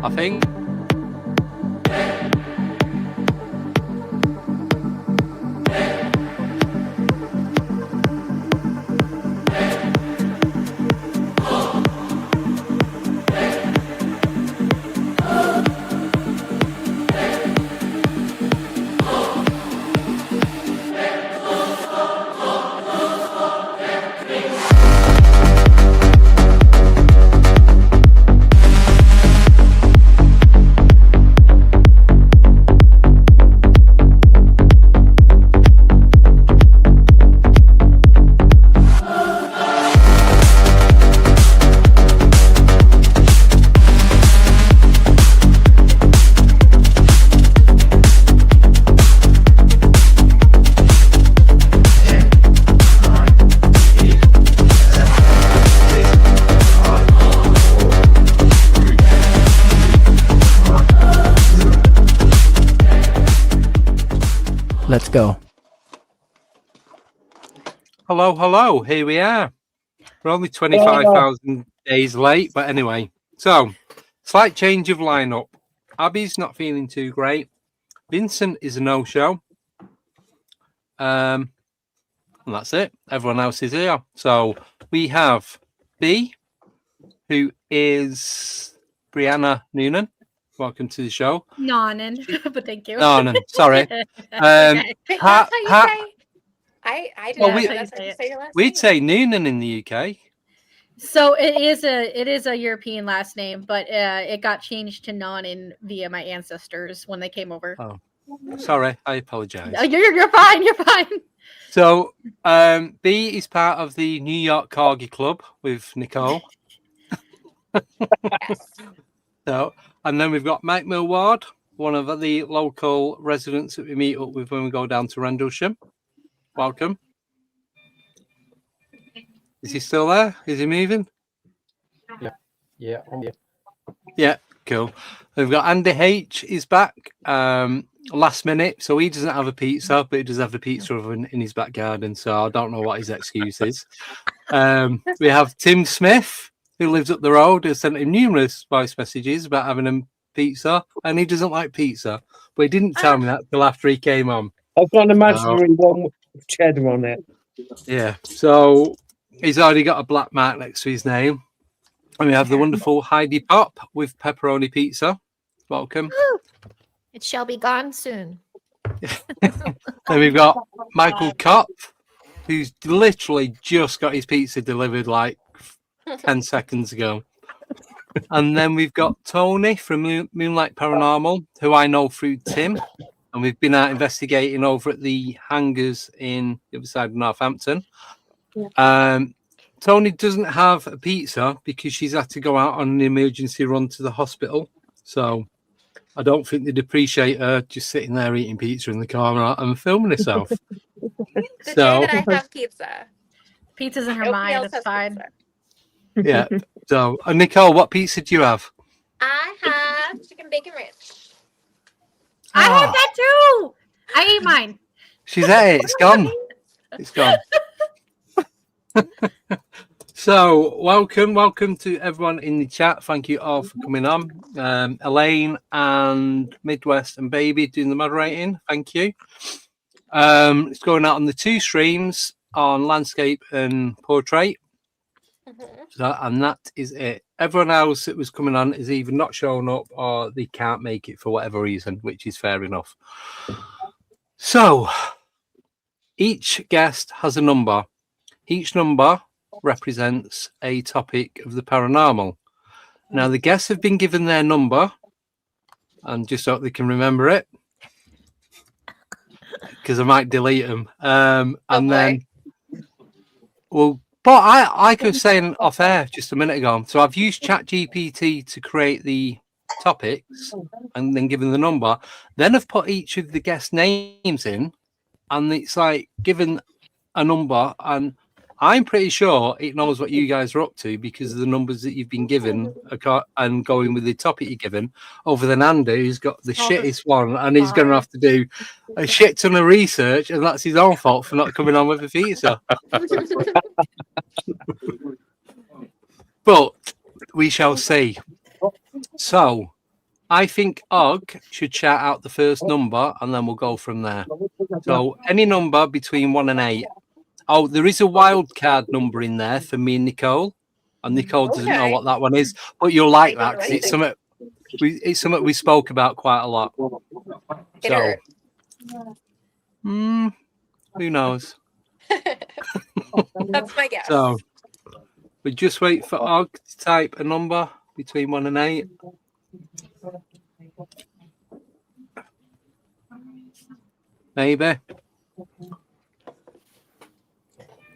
I think. Let's go. Hello, hello. Here we are. We're only 25,000 days late, but anyway. So, slight change of lineup. Abby's not feeling too great. Vincent is a no-show. And that's it. Everyone else is here. So, we have B, who is Brianna Noonan. Welcome to the show. Noonan, but thank you. Noonan, sorry. Okay. That's how you say. I didn't know that's how you say your last We'd name. say Noonan in the UK. So it is a European last name, but it got changed to Noonan via my ancestors when they came over. Oh, sorry, I apologise. Oh, you're fine. You're fine. So, B is part of the New York Corgi Club with Nicole. Yes. So, and then we've got Mike Millward, one of the local residents that we meet up with when we go down to Rendlesham. Welcome. Is he still there? Is he moving? Yeah. Yeah, cool. We've got Andy H is back last minute, so he doesn't have a pizza, but he does have the pizza oven in his back garden, so I don't know what his excuse is. We have Tim Smith, who lives up the road, has sent him numerous voice messages about having a pizza, and he doesn't like pizza, but he didn't tell me that till after he came on. I've got an imaginary one with cheddar on it. Yeah, so he's already got a black mark next to his name. And we have the wonderful Heidi Popp with pepperoni pizza. Welcome. It shall be gone soon. Then we've got Michael Kopf, who's literally just got his pizza delivered like 10 seconds ago. And then we've got Toni from Moonlight Paranormal, who I know through Tim. And we've been out investigating over at the hangars in the other side of Northampton. Toni doesn't have a pizza because she's had to go out on an emergency run to the hospital. So I don't think they'd appreciate her just sitting there eating pizza in the car and filming herself. The day that I have pizza. Pizza's in her Nobody mind. else It's has fine. pizza. Yeah. So, Nicole, what pizza do you have? I have chicken bacon ranch. I had that too. I ate mine. She's at it. It's gone. It's gone. So, welcome to everyone in the chat. Thank you all for coming on. Elaine and Midwest and Baby doing the moderating. Thank you. It's going out on the two streams on landscape and portrait. So, and that is it. Everyone else that was coming on is either not showing up or they can't make it for whatever reason, which is fair enough. So, each guest has a number. Each number represents a topic of the paranormal. Now, the guests have been given their number, and just so they can remember it, because I might delete them. Then, well, but I was saying off air just a minute ago. So I've used ChatGPT to create the topics and then given the number. Then I've put each of the guest names in, and it's like given a number, and I'm pretty sure it knows what you guys are up to because of the numbers that you've been given and going with the topic you're given, over than Andy, who's got the shittest one, and he's going to have to do a shit ton of research, and that's his own fault for not coming on with a pizza. But we shall see. So, I think Og should shout out the first number, and then we'll go from there. So any number between 1 and 8. Oh, there is a wild card number in there for me and Nicole. And Nicole doesn't know what that one is, but you'll like that because it's something we spoke about quite a lot. So, who knows? That's my guess. So, we just wait for Og to type a number between 1 and 8. Maybe.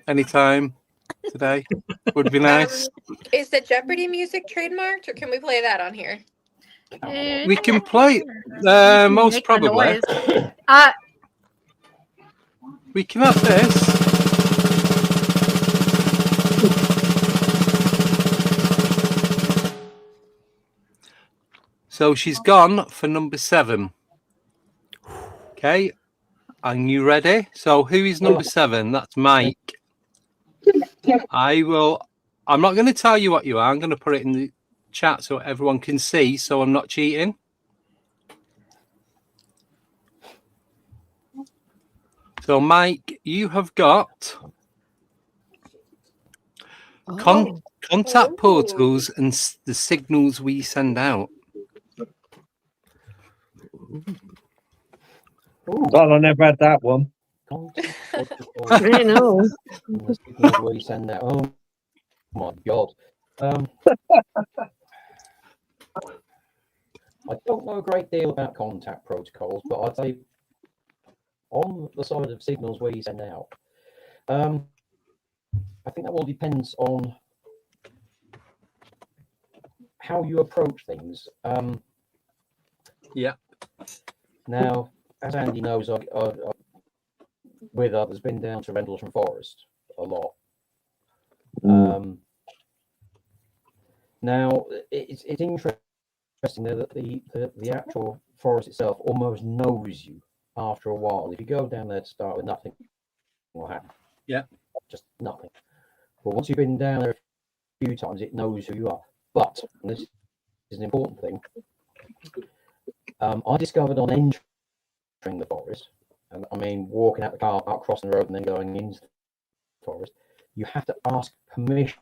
Anytime today would be nice. Is the Jeopardy music trademarked, or can we play that on here? We can play most probably. We can have this. So she's gone for number 7. Okay. Are you ready? So who is number 7? That's Mike. I'm not going to tell you what you are. I'm going to put it in the chat so everyone can see, so I'm not cheating. So Mike, you have got contact portals and the signals we send out. Well, I never had that one. I know. Where you send that? Oh my God. I don't know a great deal about contact protocols, but I'd say on the side of signals where you send out, I think that all depends on how you approach things. Yeah. Now, as Andy knows, I've with others been down to Rendlesham Forest a lot. Now, it's interesting there that the actual forest itself almost knows you after a while. If you go down there to start with, nothing will happen. Yeah. Just nothing. But once you've been down there a few times, it knows who you are. But, and this is an important thing, I discovered on entering the forest, and I mean walking out the car park, crossing the road and then going into the forest, you have to ask permission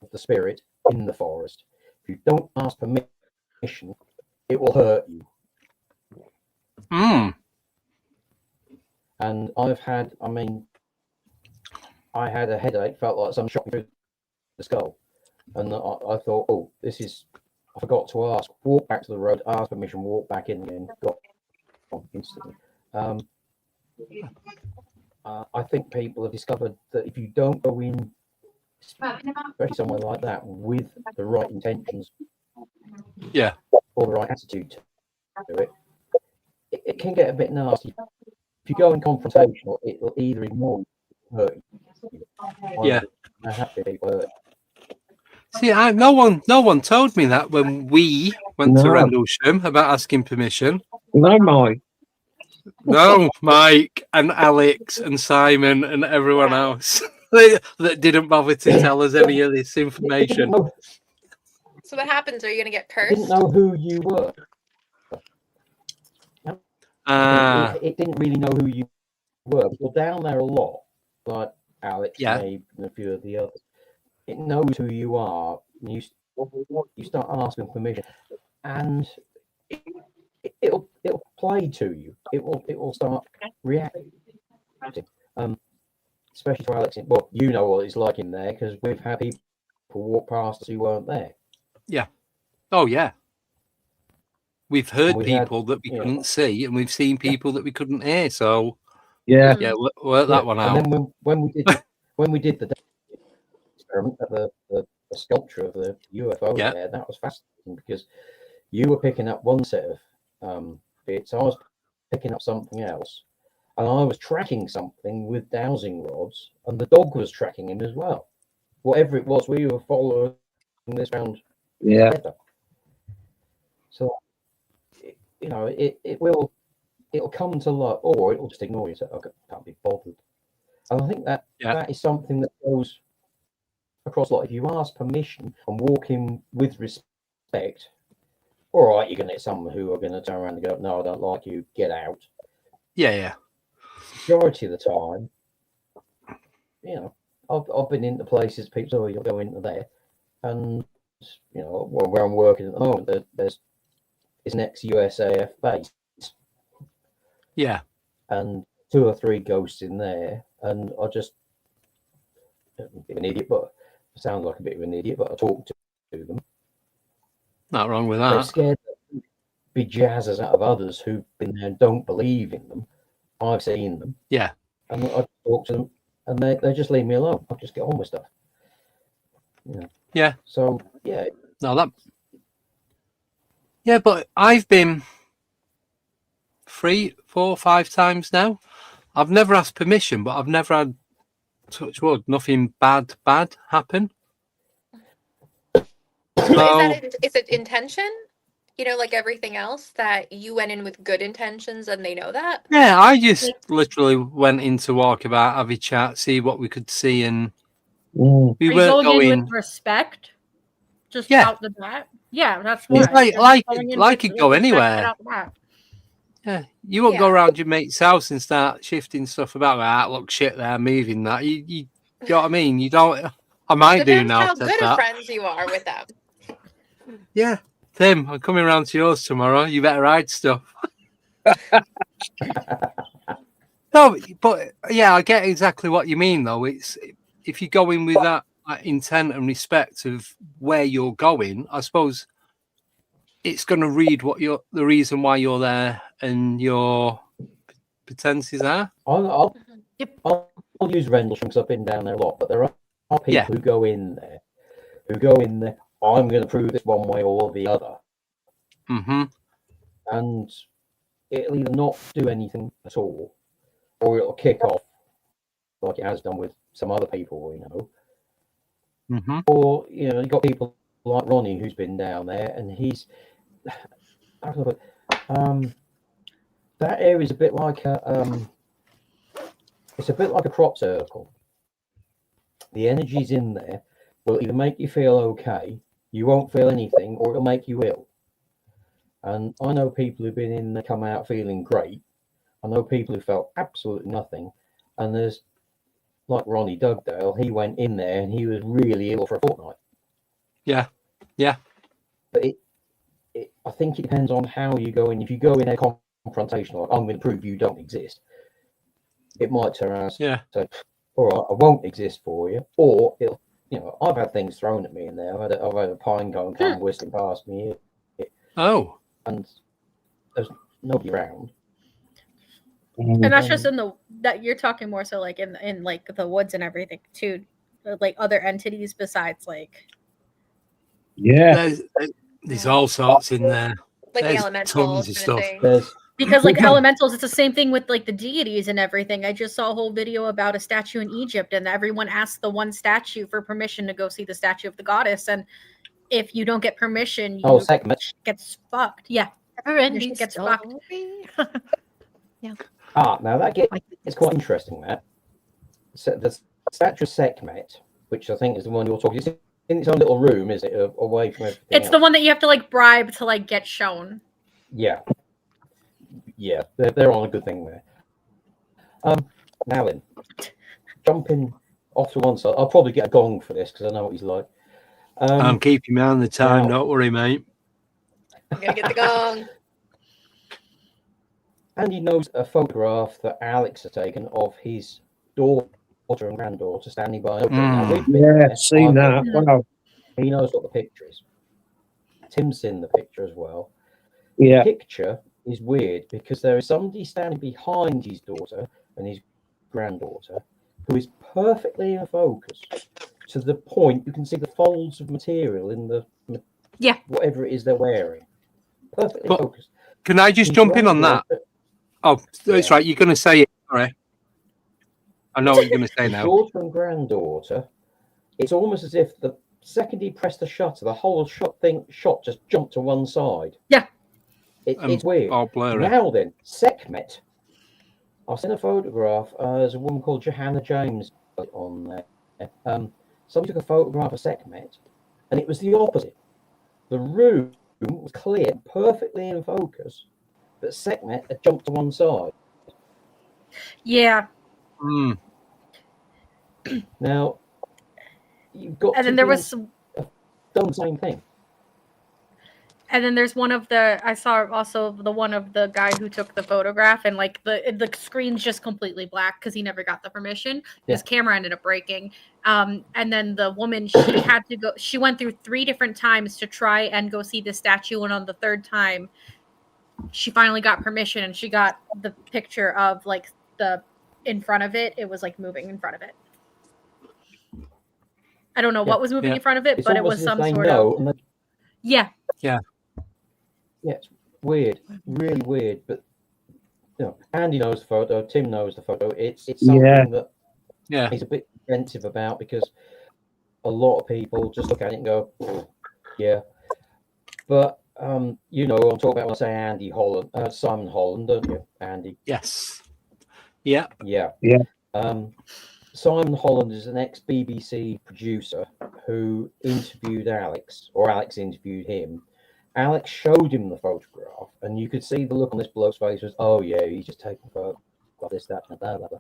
of the spirit in the forest. If you don't ask permission, it will hurt you. And I had a headache, felt like something shot me through the skull. And I thought, I forgot to ask. Walk back to the road, ask permission, walk back in again, got on instantly. I think people have discovered that if you don't go in, especially somewhere like that, with the right intentions, yeah, or the right attitude to it, it can get a bit nasty. If you go in confrontational, it'll either ignore you or hurt you. Yeah. I have to be hurt. See, no one told me that when we went to Rendlesham about asking permission. No, Mike. No, Mike and Alex and Simon and everyone else that didn't bother to tell us any of this information. So what happens? Are you going to get I cursed? didn't know who you were. It didn't really know who you were. You're down there a lot, like Alex, Abe, and a few of the others. It knows who you are. You start asking permission, and it'll play to you. It will start reacting. Especially to Alex. Well, you know what it's like in there because we've had people walk past us who weren't there. Yeah. Oh yeah. We've heard people that we couldn't see, and we've seen people that we couldn't hear. So yeah, work that one out. And then when we did the experiment at the sculpture of the UFO there, that was fascinating because you were picking up one set of bits, I was picking up something else, and I was tracking something with dowsing rods, and the dog was tracking him as well. Whatever it was, we were following this round together. So it'll come to light, or it'll just ignore you. So I can't be bothered. And I think that is something that goes across a lot. If you ask permission and walk in with respect, all right, you're going to get some who are going to turn around and go, no, I don't like you, get out. Yeah. Majority of the time, I've been into places, people say, oh, you'll go into there. And, where I'm working at the moment, there's an ex-USAF base. Yeah. And 2 or 3 ghosts in there. And I just, a bit of an idiot, but I sound like a bit of an idiot, but I talk to them. Not wrong with They're that. scared to be jazzers out of others who've been there and don't believe in them. I've seen them. Yeah. And I talk to them, and they just leave me alone. I just get on with stuff. Yeah. So, yeah. No, that. Yeah, but I've been 3, 4, 5 times now. I've never asked permission, but I've never had, touch wood, nothing bad happen. So, is it intention? Like everything else, that you went in with good intentions and they know that? Yeah, I just literally went in to walk about, have a chat, see what we could see, and we Are weren't you going in going with respect. Just Yeah. out the bat. Yeah, that's It's why. like Going in it with go respect anywhere. out the bat. Yeah, you won't Yeah. go around your mate's house and start shifting stuff about. Look, shit, they're moving that. You know what I mean? You don't. I might do Depends now. how Said good that. of friends you are with them. Yeah, Tim, I'm coming around to yours tomorrow. You better hide stuff. No, but yeah, I get exactly what you mean, though. It's if you go in with that intent and respect of where you're going, I suppose it's going to read the reason why you're there and your pretenses are. I'll use Rendlesham because I've been down there a lot, but there are people who go in there, I'm going to prove this one way or the other. Mm-hmm. And it'll either not do anything at all, or it'll kick off like it has done with some other people we know. Mm-hmm. Or, you've got people like Ronnie who's been down there, and he's, that area's a bit like it's a bit like a crop circle. The energies in there will either make you feel okay, you won't feel anything, or it'll make you ill. And I know people who've been in there come out feeling great. I know people who felt absolutely nothing. And there's, like Ronnie Dugdale, he went in there and he was really ill for a fortnight. Yeah. But I think it depends on how you go in. If you go in a confrontation, like, I'm going to prove you don't exist, it might turn around and say, all right, I won't exist for you. Or it'll, I've had things thrown at me in there. I've had a pine cone come whistling past me. Oh. And there's nobody around. And that's just that you're talking more so like in like the woods and everything too, like other entities besides like. Yeah. There's all sorts in there. Like There's the elementals tons of stuff. Because like elementals, it's the same thing with like the deities and everything. I just saw a whole video about a statue in Egypt, and everyone asked the one statue for permission to go see the statue of the goddess. And if you don't get permission, you gets fucked. Yeah, everyone gets fucked. Yeah. Now that it's quite interesting. That so the statue of Sekhmet, which I think is the one you're talking. It's in its own little room, is it? Away from everything. It's the one that you have to like bribe to like get shown. Yeah. Yeah, they're on a good thing there. Now then, jumping off to one side, I'll probably get a gong for this because I know what he's like. I'm keeping me on the time. Don't worry, mate. I'm gonna get the gong. Andy knows a photograph that Alex has taken of his daughter and granddaughter standing by. Yeah, seen that. Wow. He knows what the picture is. Tim's seen the picture as well. Yeah. The picture is weird because there is somebody standing behind his daughter and his granddaughter who is perfectly in focus to the point you can see the folds of material in the whatever it is they're wearing. Perfectly focused. Can I just jump in on that? Oh, that's right. You're going to say it. Sorry. I know what you're going to say now. Daughter and granddaughter. It's almost as if the second he pressed the shutter, the whole shot just jumped to one side. Yeah. It's weird. All blurry. Now then, Sekhmet. I've seen a photograph. There's a woman called Johanna James on there. Somebody took a photograph of Sekhmet, and it was the opposite. The room was clear, perfectly in focus, but Sekhmet had jumped to one side. Yeah. Mm. Now, you've got And to then there be was done the same thing. And then there's I saw also the one of the guy who took the photograph, and like the screen's just completely black because he never got the permission. His camera ended up breaking. And then the woman, she went through 3 different times to try and go see the statue. And on the 3rd time, she finally got permission, and she got the picture of like in front of it. It was like moving in front of it. I don't know what was moving in front of it, It's but it was almost as some if sort they of. know, Yeah. Yeah, it's weird, really weird. But Andy knows the photo. Tim knows the photo. It's something that he's a bit defensive about, because a lot of people just look at it and go, yeah. But I'm talking about when I say Simon Holland, don't you, Andy? Yes. Yeah. Yeah. Simon Holland is an ex-BBC producer who interviewed Alex, or Alex interviewed him. Alex showed him the photograph, and you could see the look on this bloke's face was, oh yeah, he's just taking a photo of this, that, and blah, blah, blah.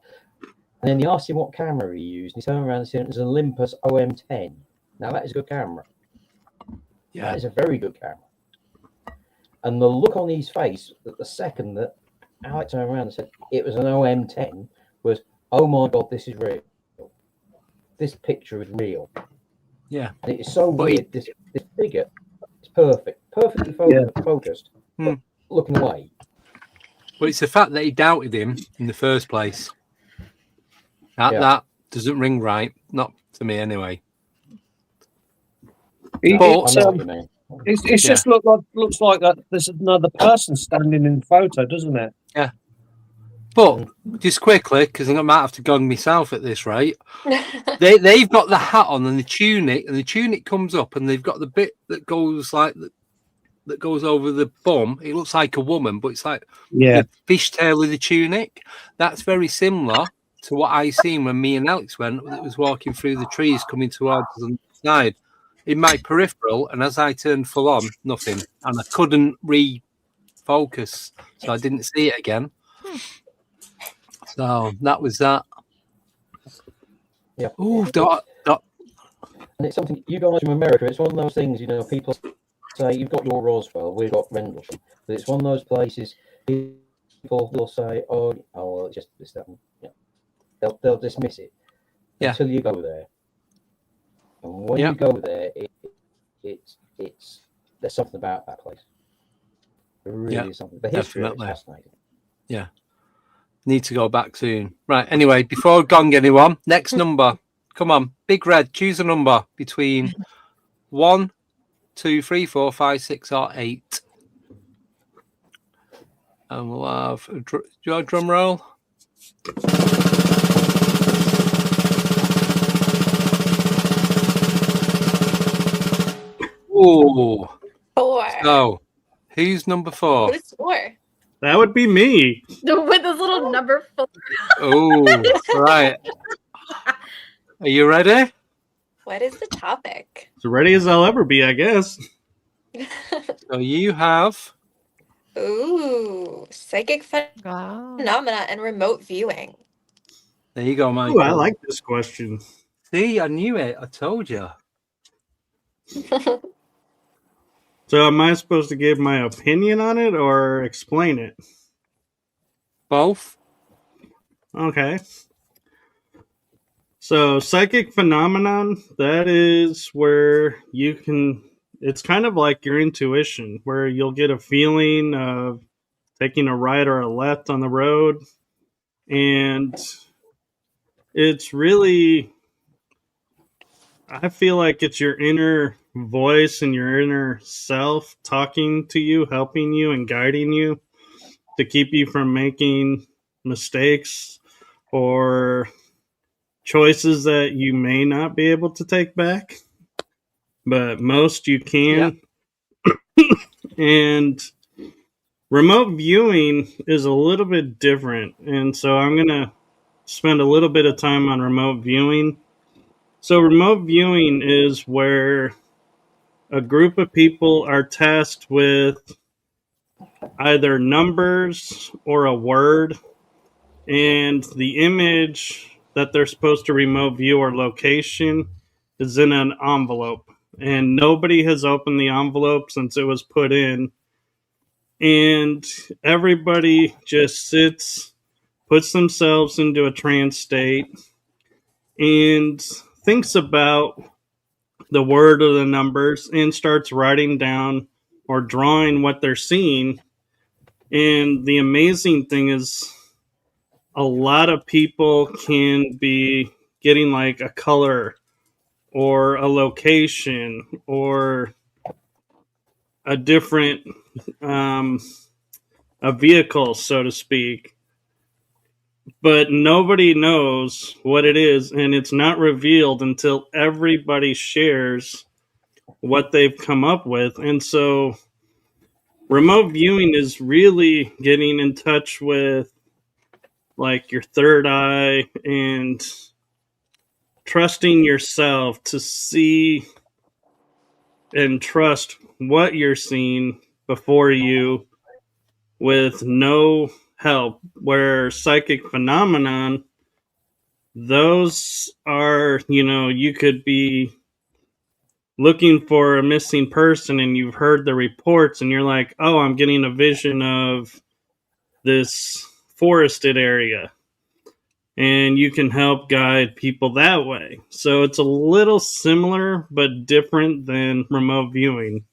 And then he asked him what camera he used, and he turned around and said it was an Olympus OM10. Now that is a good camera. Yeah. That is a very good camera. And the look on his face that the second that Alex turned around and said it was an OM10 was, oh my God, this is real. This picture is real. Yeah. And it is so weird. This figure is perfectly focused, looking away. But it's the fact that he doubted him in the first place. That doesn't ring right. Not to me, anyway. It's just looks like that there's another person standing in the photo, doesn't it? Yeah. But just quickly, because I might have to gong myself at this rate, they've got the hat on and the tunic comes up, and they've got the bit that goes like that goes over the bum. It looks like a woman, but it's like the fishtail of the tunic. That's very similar to what I seen when me and Alex went. It was walking through the trees coming towards us on the side. In my peripheral, and as I turned full on, nothing, and I couldn't refocus, so I didn't see it again. So that was that. Yeah. Ooh, and it's something you guys from America. It's one of those things, people say you've got your Roswell, we've got Rendlesham, but it's one of those places people will say, oh, well, it's just this, that, and, they'll dismiss it until you go there. And when you go there, it's there's something about that place. There really is something. The history is fascinating. Yeah. Need to go back soon. Right. Anyway, before I gong anyone, next number. Come on. Big Red, choose a number between 1, 2, 3, 4, 5, 6, or 8. And we'll have do you want a drum roll? Ooh. 4. So, who's number 4? Who's 4? That would be me. With this little number 4. Oh, right. Are you ready? What is the topic? As ready as I'll ever be, I guess. So you have... Ooh, psychic phenomena and remote viewing. There you go, Michael. Ooh, I like this question. See, I knew it. I told you. So am I supposed to give my opinion on it or explain it? Both. Okay. So psychic phenomenon, that is where you can, it's kind of like your intuition, where you'll get a feeling of taking a right or a left on the road. And it's really, I feel like it's your inner voice and your inner self talking to you, helping you and guiding you to keep you from making mistakes or choices that you may not be able to take back, but most you can. And remote viewing is a little bit different. And so I'm going to spend a little bit of time on remote viewing. So remote viewing is where a group of people are tasked with either numbers or a word, and the image that they're supposed to remote view or location is in an envelope. And nobody has opened the envelope since it was put in. And everybody just sits, puts themselves into a trance state, and thinks about the word or the numbers and starts writing down or drawing what they're seeing. And the amazing thing is, a lot of people can be getting like a color or a location or a different a vehicle, so to speak, but nobody knows what it is, and it's not revealed until everybody shares what they've come up with. And so remote viewing is really getting in touch with like your third eye and trusting yourself to see and trust what you're seeing before you with no help. Where psychic phenomenon, those are, you could be looking for a missing person and you've heard the reports and you're like, oh, I'm getting a vision of this forested area. And you can help guide people that way. So it's a little similar, but different than remote viewing.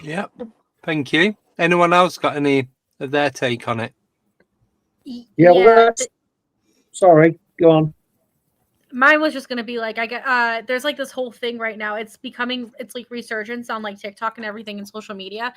Yep. Thank you. Anyone else got any of their take on it? Yeah, well, sorry, go on. Mine was just going to be like, there's like this whole thing right now. It's like resurgence on like TikTok and everything in social media.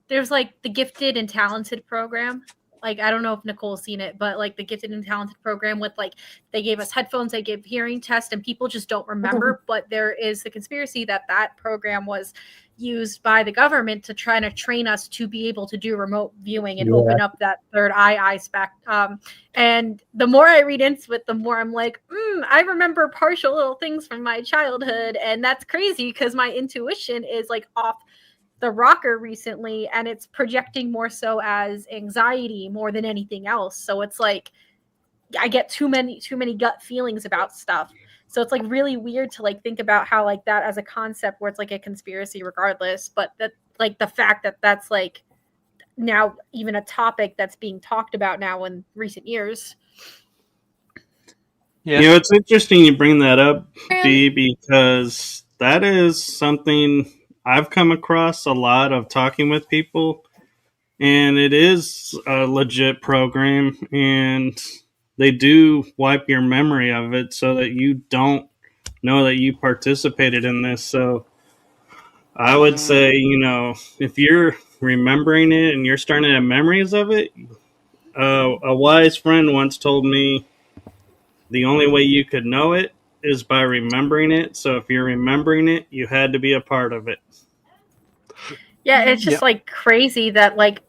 There's like the gifted and talented program. Like, I don't know if Nicole's seen it, but like the gifted and talented program with like, they gave us headphones, they gave hearing tests, and people just don't remember. But there is the conspiracy that program was used by the government to try to train us to be able to do remote viewing and open up that third eye spec. And the more I read into it, the more I'm like, I remember partial little things from my childhood. And that's crazy because my intuition is like off the rocker recently, and it's projecting more so as anxiety more than anything else. So it's like I get too many gut feelings about stuff. So it's like really weird to like think about how like that as a concept where it's like a conspiracy regardless, but that like the fact that that's like now even a topic that's being talked about now in recent years. Yeah, it's interesting you bring that up, B, because that is something I've come across a lot of talking with people, and it is a legit program, and they do wipe your memory of it so that you don't know that you participated in this. So I would say, if you're remembering it and you're starting to have memories of it, a wise friend once told me the only way you could know it is by remembering it. So if you're remembering it, you had to be a part of it. Yeah, it's just like crazy that like,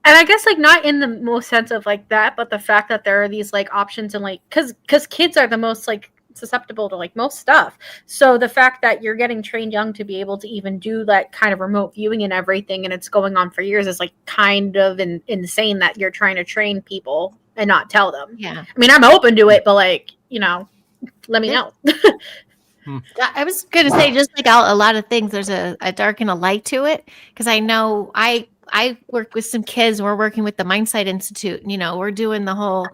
and I guess like not in the most sense of like that, but the fact that there are these like options and like, because kids are the most like susceptible to like most stuff. So the fact that you're getting trained young to be able to even do that kind of remote viewing and everything, and it's going on for years, is like kind of insane that you're trying to train people and not tell them. Yeah. I mean, I'm open to it, but like, let me know. I was going to say, just like a lot of things, there's a dark and a light to it. Because I know I work with some kids. We're working with the Mindsight Institute. We're doing the whole,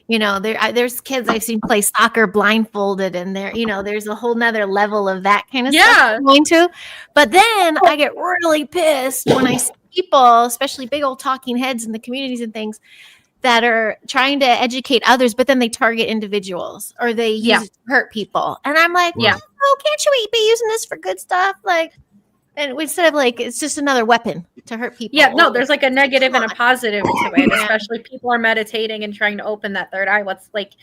there's kids I've seen play soccer blindfolded, and there's a whole nother level of that kind of stuff I'm going to. But then I get really pissed when I see people, especially big old talking heads in the communities and things, that are trying to educate others, but then they target individuals or they use it to hurt people. And I'm like, oh, can't you be using this for good stuff? Like, and instead of like, it's just another weapon to hurt people. Yeah, no, there's like a negative and a positive to it, especially people are meditating and trying to open that third eye. What's like,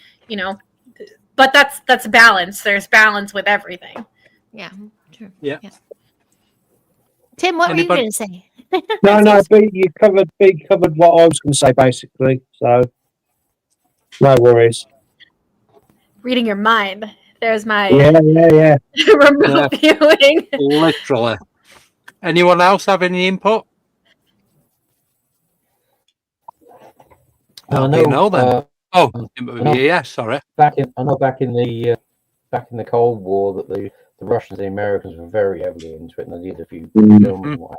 but that's balance. There's balance with everything. Yeah, true. Yeah. Tim, what were you going to say? No, B, you covered what I was going to say, basically. So, no worries. Reading your mind. There's my Yeah. remote viewing. Literally. Anyone else have any input? I Okay, no then. know- yeah, sorry. back in the Cold War that the Russians and the Americans were very heavily into it, and they did a few films and what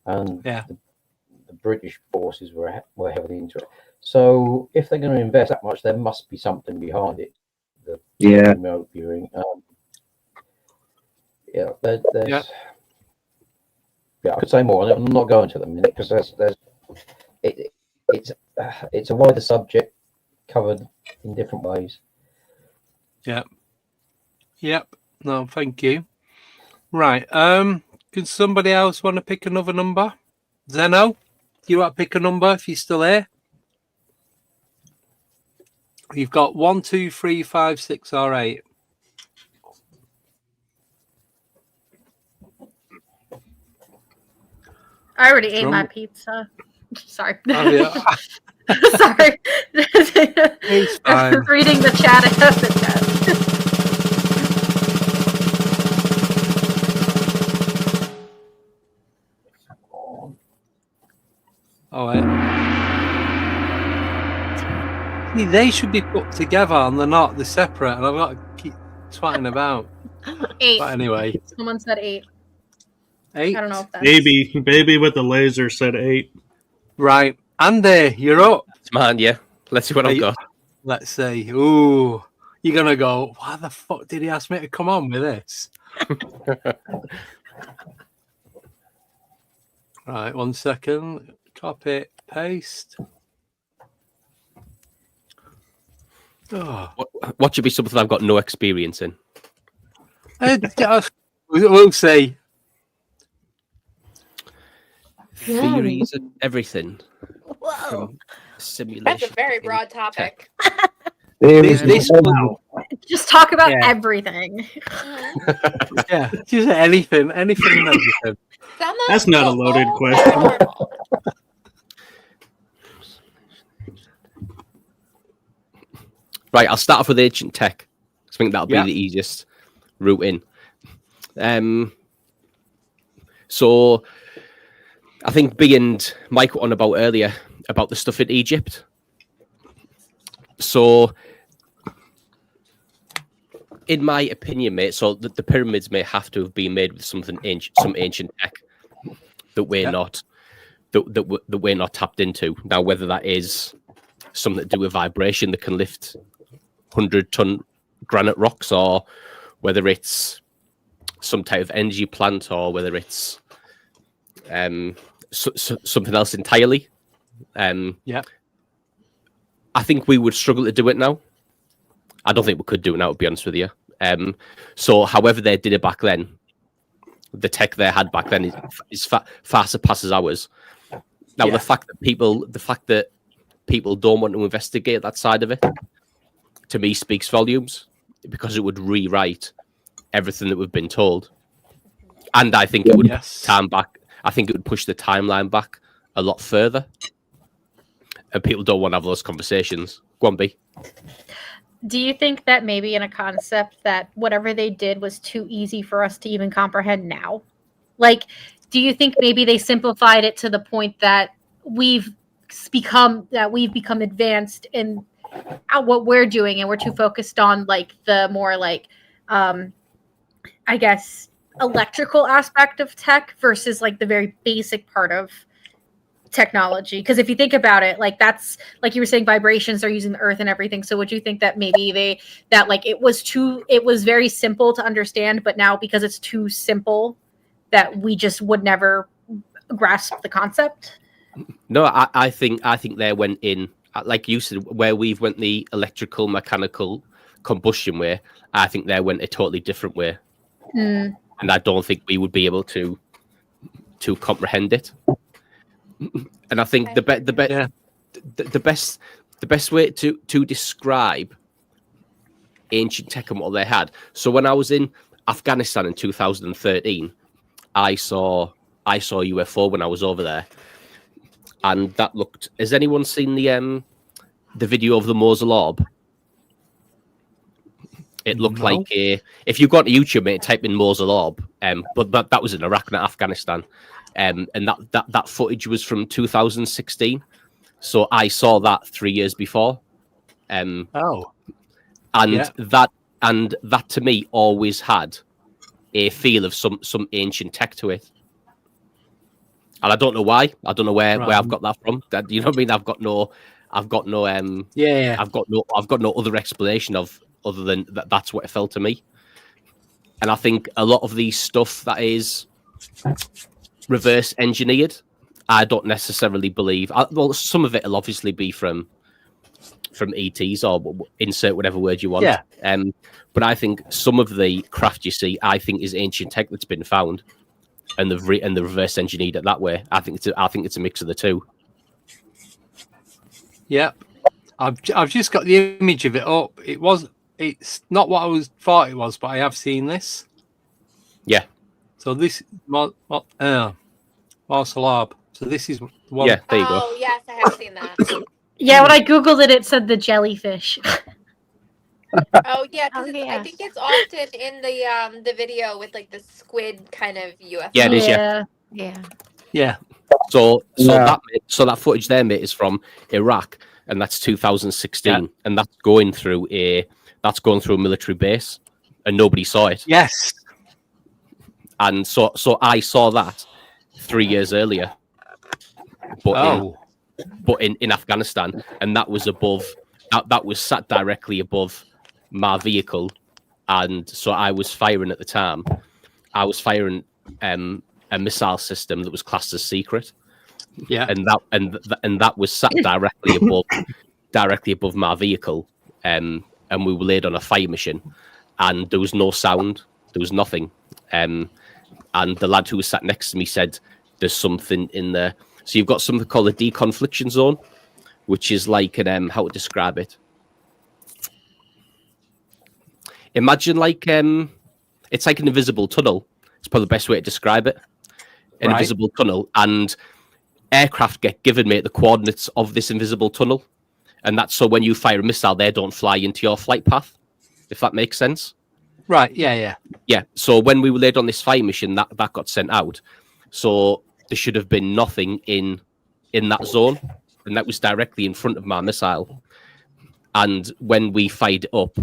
have you. And the British forces were heavily into it. So if they're going to invest that much, there must be something behind it. The remote viewing. There's I could say more. I'm not going to at the minute because it's a wider subject covered in different ways. Yep. No, thank you. Right. Could somebody else want to pick another number? Zeno, do you want to pick a number if you're still here? You've got 1, 2, 3, 5, 6, or 8. I already ate my pizza. Sorry. Oh, yeah. Sorry. It's fine. Reading the chat ahead of the chat. Oh, wait. See, they should be put together and they're not. They're separate, and I've got to keep twatting about. 8. But anyway. Someone said 8. 8? I don't know if that's... Baby with the laser said 8. Right. Andy, you're up. Man, yeah. Let's see what I've got. Let's see. Ooh. You're going to go, why the fuck did he ask me to come on with this? Right, 1 second. Copy, paste. Oh. What should be something I've got no experience in? We'll see. Theories and everything. Whoa. Simulation. That's a very broad topic. This Just talk about everything. yeah, just anything and everything. That's not a loaded question. Right, I'll start off with ancient tech. I think that'll be the easiest route in. So I think Big and Mike were on about earlier about the stuff in Egypt. So in my opinion, mate, so the pyramids may have to have been made with some ancient tech that we're not that we're not tapped into. Now, whether that is something to do with vibration that can lift 100-ton granite rocks, or whether it's some type of energy plant, or whether it's something else entirely. I think we would struggle to do it now. I don't think we could do it now, to be honest with you. So however they did it back then, the tech they had back then is far surpasses ours. Now, the fact that people don't want to investigate that side of it, to me, speaks volumes, because it would rewrite everything that we've been told. And I think it would I think it would push the timeline back a lot further. And people don't want to have those conversations. Go on, B. Do you think that maybe in a concept that whatever they did was too easy for us to even comprehend now? Like, do you think maybe they simplified it to the point that we've become advanced in what we're doing, and we're too focused on like the more like I guess electrical aspect of tech versus like the very basic part of technology? Because if you think about it, like that's like you were saying, vibrations are using the earth and everything. So would you think that maybe it was very simple to understand, but now because it's too simple that we just would never grasp the concept? No, I think they went in, like you said, where we've went the electrical mechanical combustion way. I think they went a totally different way, and I don't think we would be able to comprehend it. And I think the best way to describe ancient tech and what they had. So when I was in Afghanistan in 2013, I saw UFO when I was over there, and that looked. Has anyone seen the video of the Mosul orb? It looked like if you go to YouTube, mate, type in Mosul Orb, but that was in Iraq, not Afghanistan, and that footage was from 2016. So I saw that 3 years before. And that to me always had a feel of some ancient tech to it. And I don't know why. I don't know where I've got that from. That, you know what I mean? I've got no other explanation other than that's what it felt to me. And I think a lot of these stuff that is reverse engineered, I don't necessarily believe. Well, some of it will obviously be from ETs or insert whatever word you want. Yeah. But I think some of the craft you see, I think is ancient tech that's been found, and the reverse engineered it that way. I think it's a mix of the two. Yeah, I've just got the image of it up. It's not what I thought it was, but I have seen this. Yeah. So this Mosul Orb. So this is the one. Yeah, there you go. Oh yes, I have seen that. Yeah, when I googled it, it said the jellyfish. Oh yeah, 'cause I think it's often in the video with like the squid kind of UFO. Yeah, it is. Yeah. So that footage there, mate, is from Iraq, and that's 2016, and that's going through a military base, and nobody saw it. Yes. And so I saw that 3 years earlier, but in Afghanistan, and that was above. That was sat directly above my vehicle, and so I was firing at the time. I was firing a missile system that was classed as secret. Yeah, and that was sat directly above my vehicle, and we were laid on a fire mission, and there was no sound, there was nothing, and the lad who was sat next to me said, "There's something in there." So you've got something called a deconfliction zone, which is like an how to describe it. Imagine like it's like an invisible tunnel. It's probably the best way to describe it. An invisible tunnel, and aircraft get given, mate, the coordinates of this invisible tunnel, and that's so when you fire a missile, they don't fly into your flight path, if that makes sense. Right. Yeah. So when we were laid on this fire mission, that got sent out. So there should have been nothing in that zone, and that was directly in front of my missile. And when we fired it up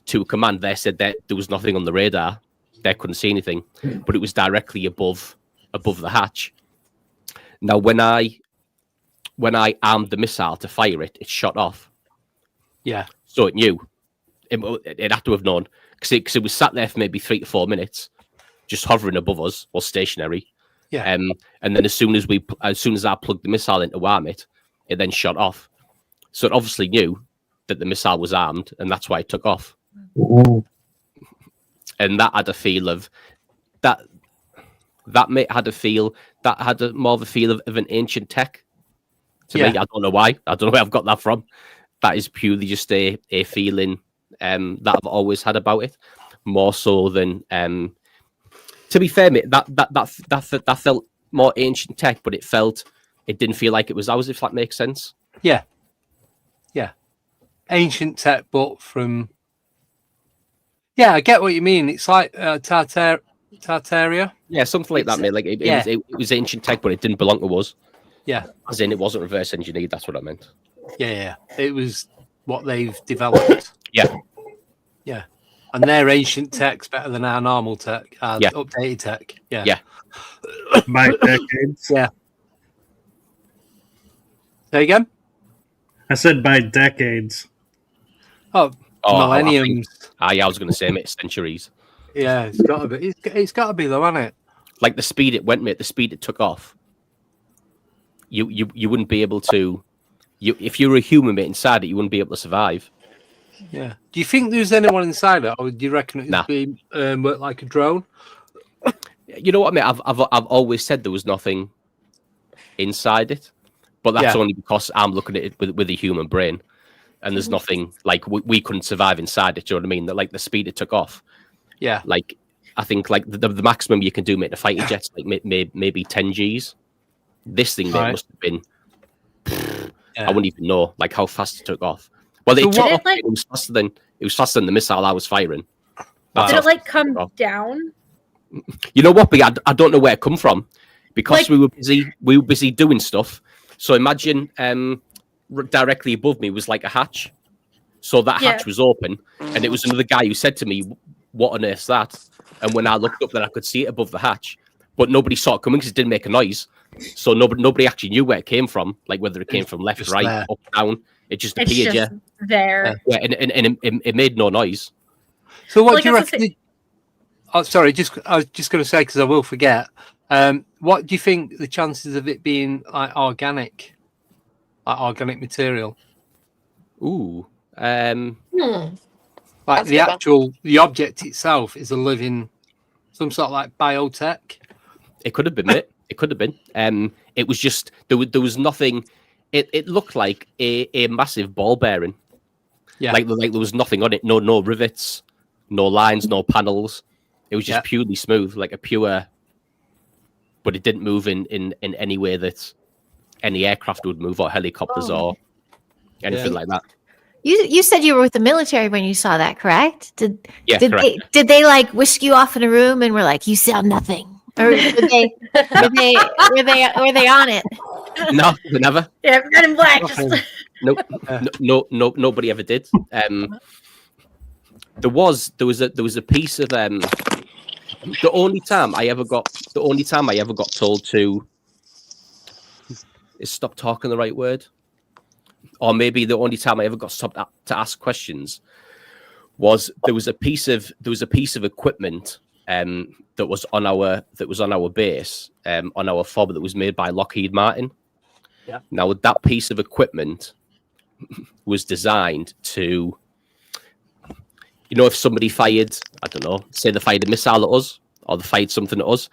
to command, they said that there was nothing on the radar. They couldn't see anything, but it was directly above the hatch. Now, when I armed the missile to fire it, it shot off. Yeah. So it knew. It had to have known because it was sat there for maybe 3 to 4 minutes, just hovering above us or stationary. Yeah. And then as soon as I plugged the missile into arm it, it then shot off. So it obviously knew that the missile was armed, and that's why it took off. Ooh. And that had a feel of that. That had more of a feel of an ancient tech to me. I don't know why. I don't know where I've got that from. That is purely just a feeling that I've always had about it, more so than. To be fair, mate, that felt more ancient tech, but it didn't feel like it was ours. If that makes sense. Yeah. Ancient tech, but from. Yeah, I get what you mean. It's like Tartaria. Yeah, something like that, mate. Like it was ancient tech, but it didn't belong to us. Yeah. As in, it wasn't reverse engineered. That's what I meant. Yeah. It was what they've developed. Yeah. And their ancient tech's better than our normal tech, updated tech. Yeah. By decades. Yeah. Say again? I said by decades. Oh, millenniums. I was going to say, mate, centuries. Yeah, it's got to be. It's got to be though, hasn't it? Like the speed it went, mate. The speed it took off. You wouldn't be able to. If you were a human, mate, inside it, you wouldn't be able to survive. Yeah. Do you think there's anyone inside it, or do you reckon it's been worked like a drone? You know what, mate? I've always said there was nothing inside it, but that's only because I'm looking at it with a human brain, and there's nothing like we couldn't survive inside it. Do you know what I mean? That like the speed it took off. Yeah. Like I think like the maximum you can do, mate, to fighter jets like maybe 10 Gs. This thing mate, must have been. I wouldn't even know like how fast it took off. Well, it was faster than It was faster than the missile I was firing. Did it like come down? You know what? But I don't know where it come from because we were busy doing stuff. So imagine directly above me was like a hatch. So that hatch was open, and it was another guy who said to me, "What on earth's that?" And when I looked up, then I could see it above the hatch, but nobody saw it coming because it didn't make a noise. So nobody actually knew where it came from, like whether it came from left, right, up, down. It just appeared, there. Yeah, and it made no noise. So what do you reckon? Oh, sorry, I was just going to say because I will forget. What do you think the chances of it being like organic material? Ooh, like the object itself is a living, some sort of like biotech. It could have been it. It could have been. It was just there was nothing. It looked like a massive ball bearing. Yeah, like there was nothing on it. No rivets, no lines, no panels. It was just purely smooth, like a pure. But it didn't move in any way that any aircraft would move, or helicopters, or anything like that. You said you were with the military when you saw that, correct? Did they like whisk you off in a room and were like, "You saw nothing," or were they on it? No, never. Yeah, red and black. Nope. No, nobody ever did. There was a piece of the only time I ever got told to is stop talking the right word, or maybe the only time I ever got stopped to ask questions was there was a piece of equipment that was on our base on our FOB that was made by Lockheed Martin. Yeah. Now that piece of equipment was designed to, if somebody fired, I don't know, say they fired a missile at us or they fired something at us,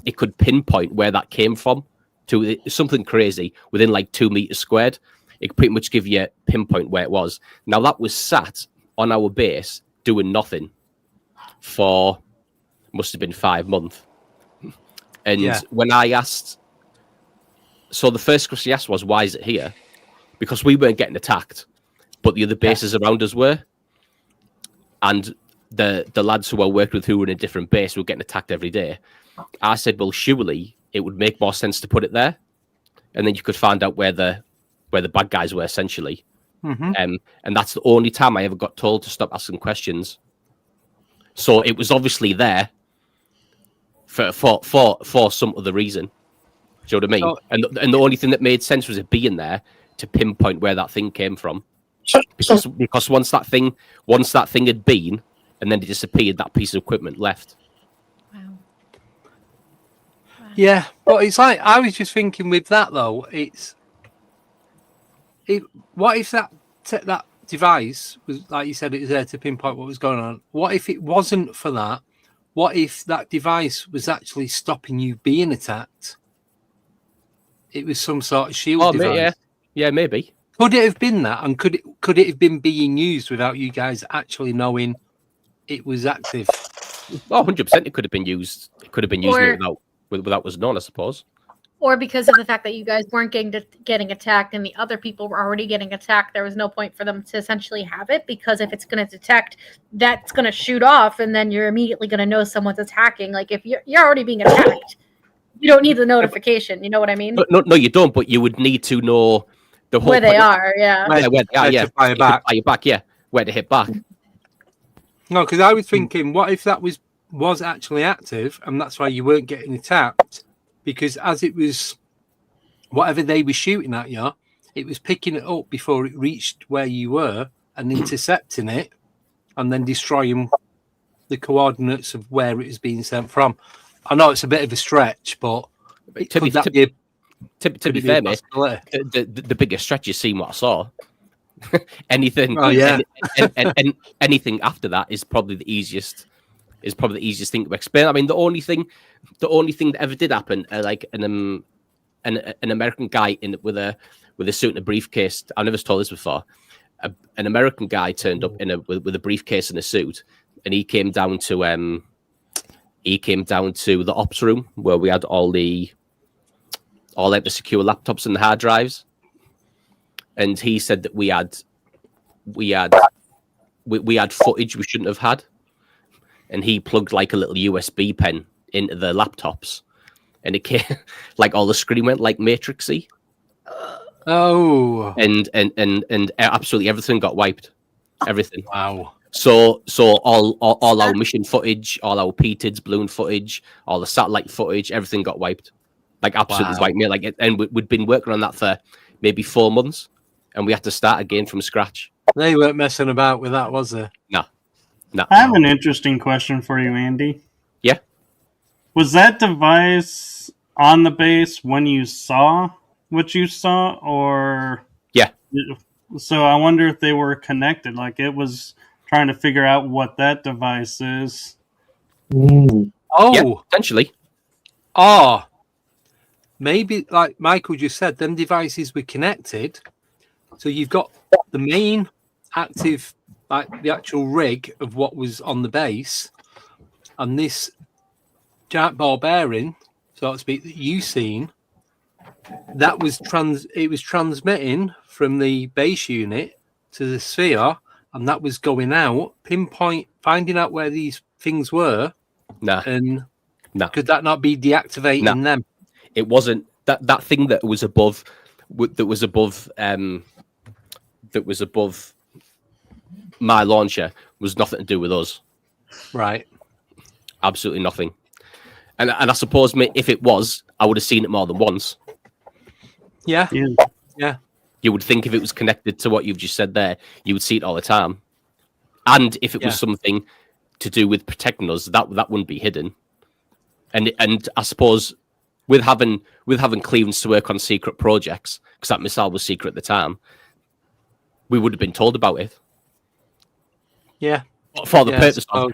it could pinpoint where that came from to something crazy within like 2 meters squared. It could pretty much give you a pinpoint where it was. Now that was sat on our base doing nothing for must have been 5 months. And when I asked, so the first question I asked was, why is it here? Because we weren't getting attacked, but the other bases around us were. And the lads who I worked with who were in a different base were getting attacked every day. I said, well, surely it would make more sense to put it there. And then you could find out where the bad guys were, essentially. Mm-hmm. And that's the only time I ever got told to stop asking questions. So it was obviously there for some other reason. Do you know what I mean? Oh. And the only thing that made sense was it being there to pinpoint where that thing came from. Because once that thing had been and then it disappeared, that piece of equipment left. Wow. Yeah, but it's like I was just thinking with that though, what if that device was, like you said, it was there to pinpoint what was going on? What if it wasn't for that? What if that device was actually stopping you being attacked? It was some sort of shield device. Yeah, maybe. Could it have been that? And could it have been being used without you guys actually knowing it was active? Oh, 100%. It could have been used. It could have been used without was known, I suppose. Or because of the fact that you guys weren't getting attacked and the other people were already getting attacked, there was no point for them to essentially have it, because if it's going to detect, that's going to shoot off, and then you're immediately going to know someone's attacking. Like if you're already being attacked, you don't need the notification. You know what I mean? No, you don't. But you would need to know the whole where they are. Yeah. Where they are. Yeah. Fire back. Yeah. Where to hit back. No, because I was thinking, what if that was actually active, and that's why you weren't getting attacked? Because as it was, whatever they were shooting at you, it was picking it up before it reached where you were and intercepting it, and then destroying the coordinates of where it is being sent from. I know it's a bit of a stretch, but to be fair, mate, the biggest stretch is seeing what I saw. Anything, anything after that is probably the easiest. Is probably the easiest thing to explain. I mean, the only thing that ever did happen, like an American guy with a suit and a briefcase. I've never told this before. An American guy turned up with a briefcase and a suit, and he came down to the ops room where we had all the secure laptops and the hard drives, and he said that we we had footage we shouldn't have had, and he plugged like a little USB pen into the laptops, and it came like all the screen went like Matrixy. Oh, and absolutely everything got wiped. Everything. Wow. So all our mission footage, all our PTIDS balloon footage, all the satellite footage, everything got wiped. Like absolutely wiped. Like, and we'd been working on that for maybe 4 months, and we had to start again from scratch. They weren't messing about with that, was there? No. I have an interesting question for you, Andy. Yeah. Was that device on the base when you saw what you saw, or yeah? So I wonder if they were connected. Like it was trying to figure out what that device is. Oh, yeah, potentially. Oh, maybe like Michael just said, them devices were connected. So you've got the main active, like the actual rig of what was on the base, and this giant ball bearing, so to speak, that you seen. That was transmitting from the base unit to the sphere, and that was going out, finding out where these things were. No. And could that not be deactivating them? It wasn't that thing that was above my launcher was nothing to do with us. Right. Absolutely nothing. And I suppose if it was, I would have seen it more than once. Yeah. You would think if it was connected to what you've just said there, you would see it all the time. And if it was something to do with protecting us, that wouldn't be hidden. And I suppose with having clearance to work on secret projects, because that missile was secret at the time, we would have been told about it. Yeah. For the purpose of,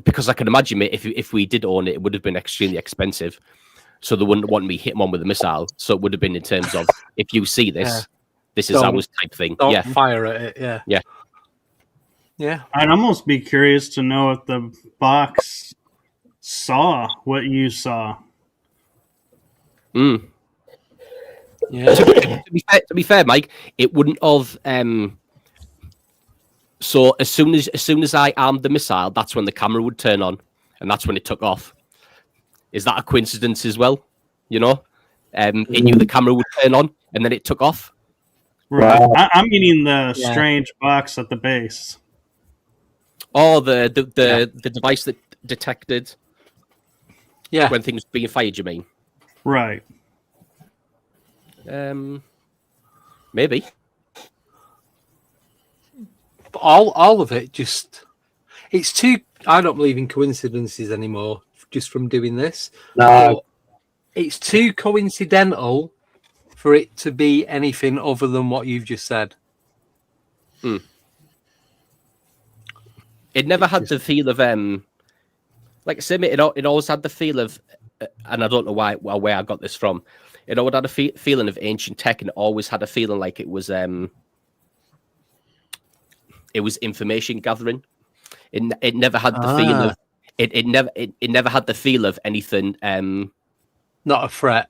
because I can imagine, mate, if we did own it, it would have been extremely expensive. So they wouldn't want me hitting one with a missile. So it would have been in terms of, if you see this, this is ours type thing. Don't fire at it. Yeah. Yeah. Yeah. I'd almost be curious to know if the box saw what you saw. Yeah. To be fair, Mike, it wouldn't have. So as soon as I armed the missile, that's when the camera would turn on, and that's when it took off. Is that a coincidence as well? You know, it knew the camera would turn on, and then it took off. Right. I'm meaning the strange box at the base. Oh, the device that detected. Yeah. When things were being fired, you mean? Right. Maybe. But all of it it's too. I don't believe in coincidences anymore. Just from doing this, no, it's too coincidental for it to be anything other than what you've just said. It never had the feel of like I said, it always had the feel of, and I don't know where I got this from. It always had a feeling of ancient tech, and it always had a feeling like it was information gathering. It never had the feel of it never had the feel of anything. Not a threat.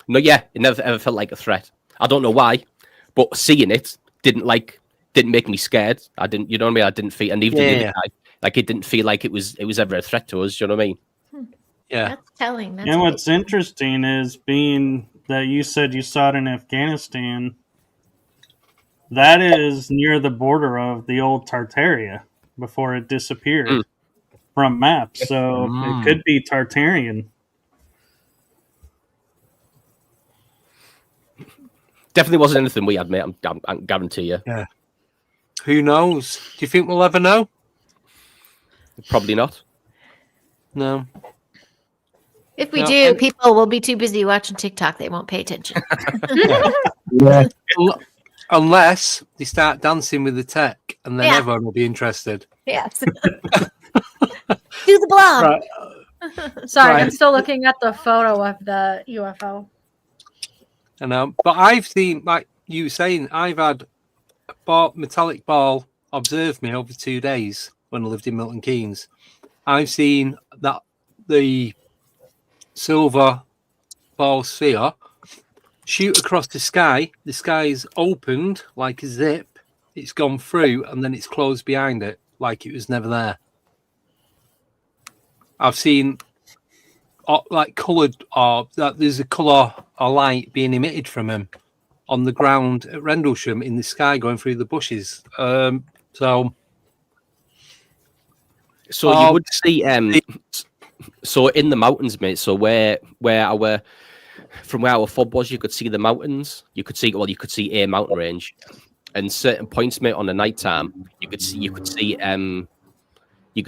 No, yeah, it never ever felt like a threat. I don't know why, but seeing it didn't make me scared. I didn't, you know what I mean? I didn't feel, and even the other guy, like it didn't feel like it was ever a threat to us. You know what I mean? Yeah, that's telling. And what's interesting is being that you said you saw it in Afghanistan. That is near the border of the old Tartaria before it disappeared from maps. So it could be Tartarian. Definitely wasn't anything we had, mate. I guarantee you. Yeah. Who knows? Do you think we'll ever know? Probably not. No. If we do, people will be too busy watching TikTok. They won't pay attention. Unless they start dancing with the tech, and then everyone will be interested. Yes. Do the blog. Right. Sorry, I'm still looking at the photo of the UFO. I know, but I've seen, like you were saying, I've had a metallic ball observe me over 2 days when I lived in Milton Keynes. I've seen that the silver ball sphere shoot across the sky. The sky's opened like a zip. It's gone through and then it's closed behind it. like it was never there. I've seen like coloured, or that there's a colour or light being emitted from him on the ground at Rendlesham in the sky, going through the bushes. You would see so in the mountains, mate. So where our FOB was, you could see the mountains. You could see a mountain range, and certain points, mate, on the night time, you could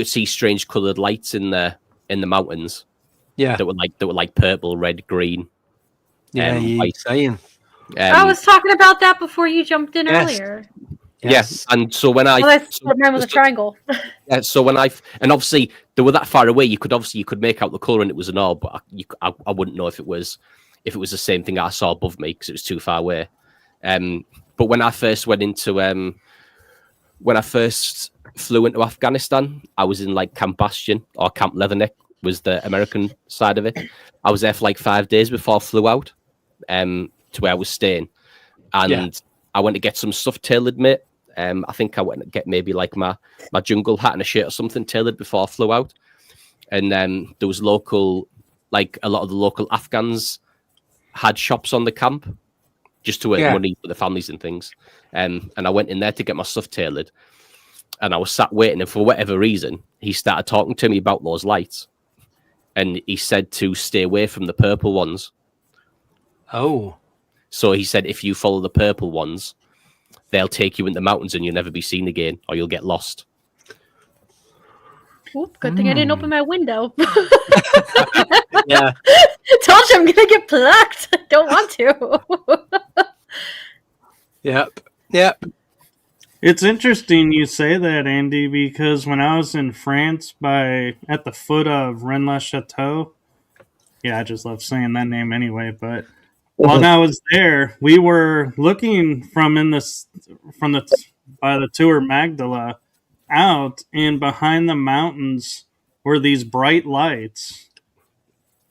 see strange coloured lights in the mountains. Yeah, that were like purple, red, green. Yeah, you're saying. I was talking about that before you jumped in earlier. Yes, and so when mine was a triangle. Yeah, so when and obviously they were that far away, you could make out the color and it was an orb, but I wouldn't know if it was the same thing I saw above me because it was too far away. But when I first flew into Afghanistan, I was in like Camp Bastion, or Camp Leatherneck was the American side of it. I was there for like 5 days before I flew out to where I was staying, and I went to get some stuff tailored, mate. I think I went to get maybe like my jungle hat and a shirt or something tailored before I flew out. And there was local, like a lot of the local Afghans had shops on the camp just to earn money for the families and things. And I went in there to get my stuff tailored. And I was sat waiting, and for whatever reason, he started talking to me about those lights. And he said to stay away from the purple ones. Oh. So he said, if you follow the purple ones, they'll take you in the mountains and you'll never be seen again, or you'll get lost. Oop, good thing I didn't open my window. Yeah. Told you I'm going to get plucked. Don't want to. Yep. It's interesting you say that, Andy, because when I was in France at the foot of Rennes-le-Château, I just love saying that name anyway, but while I was there, we were looking by the Tour Magdala out, and behind the mountains were these bright lights.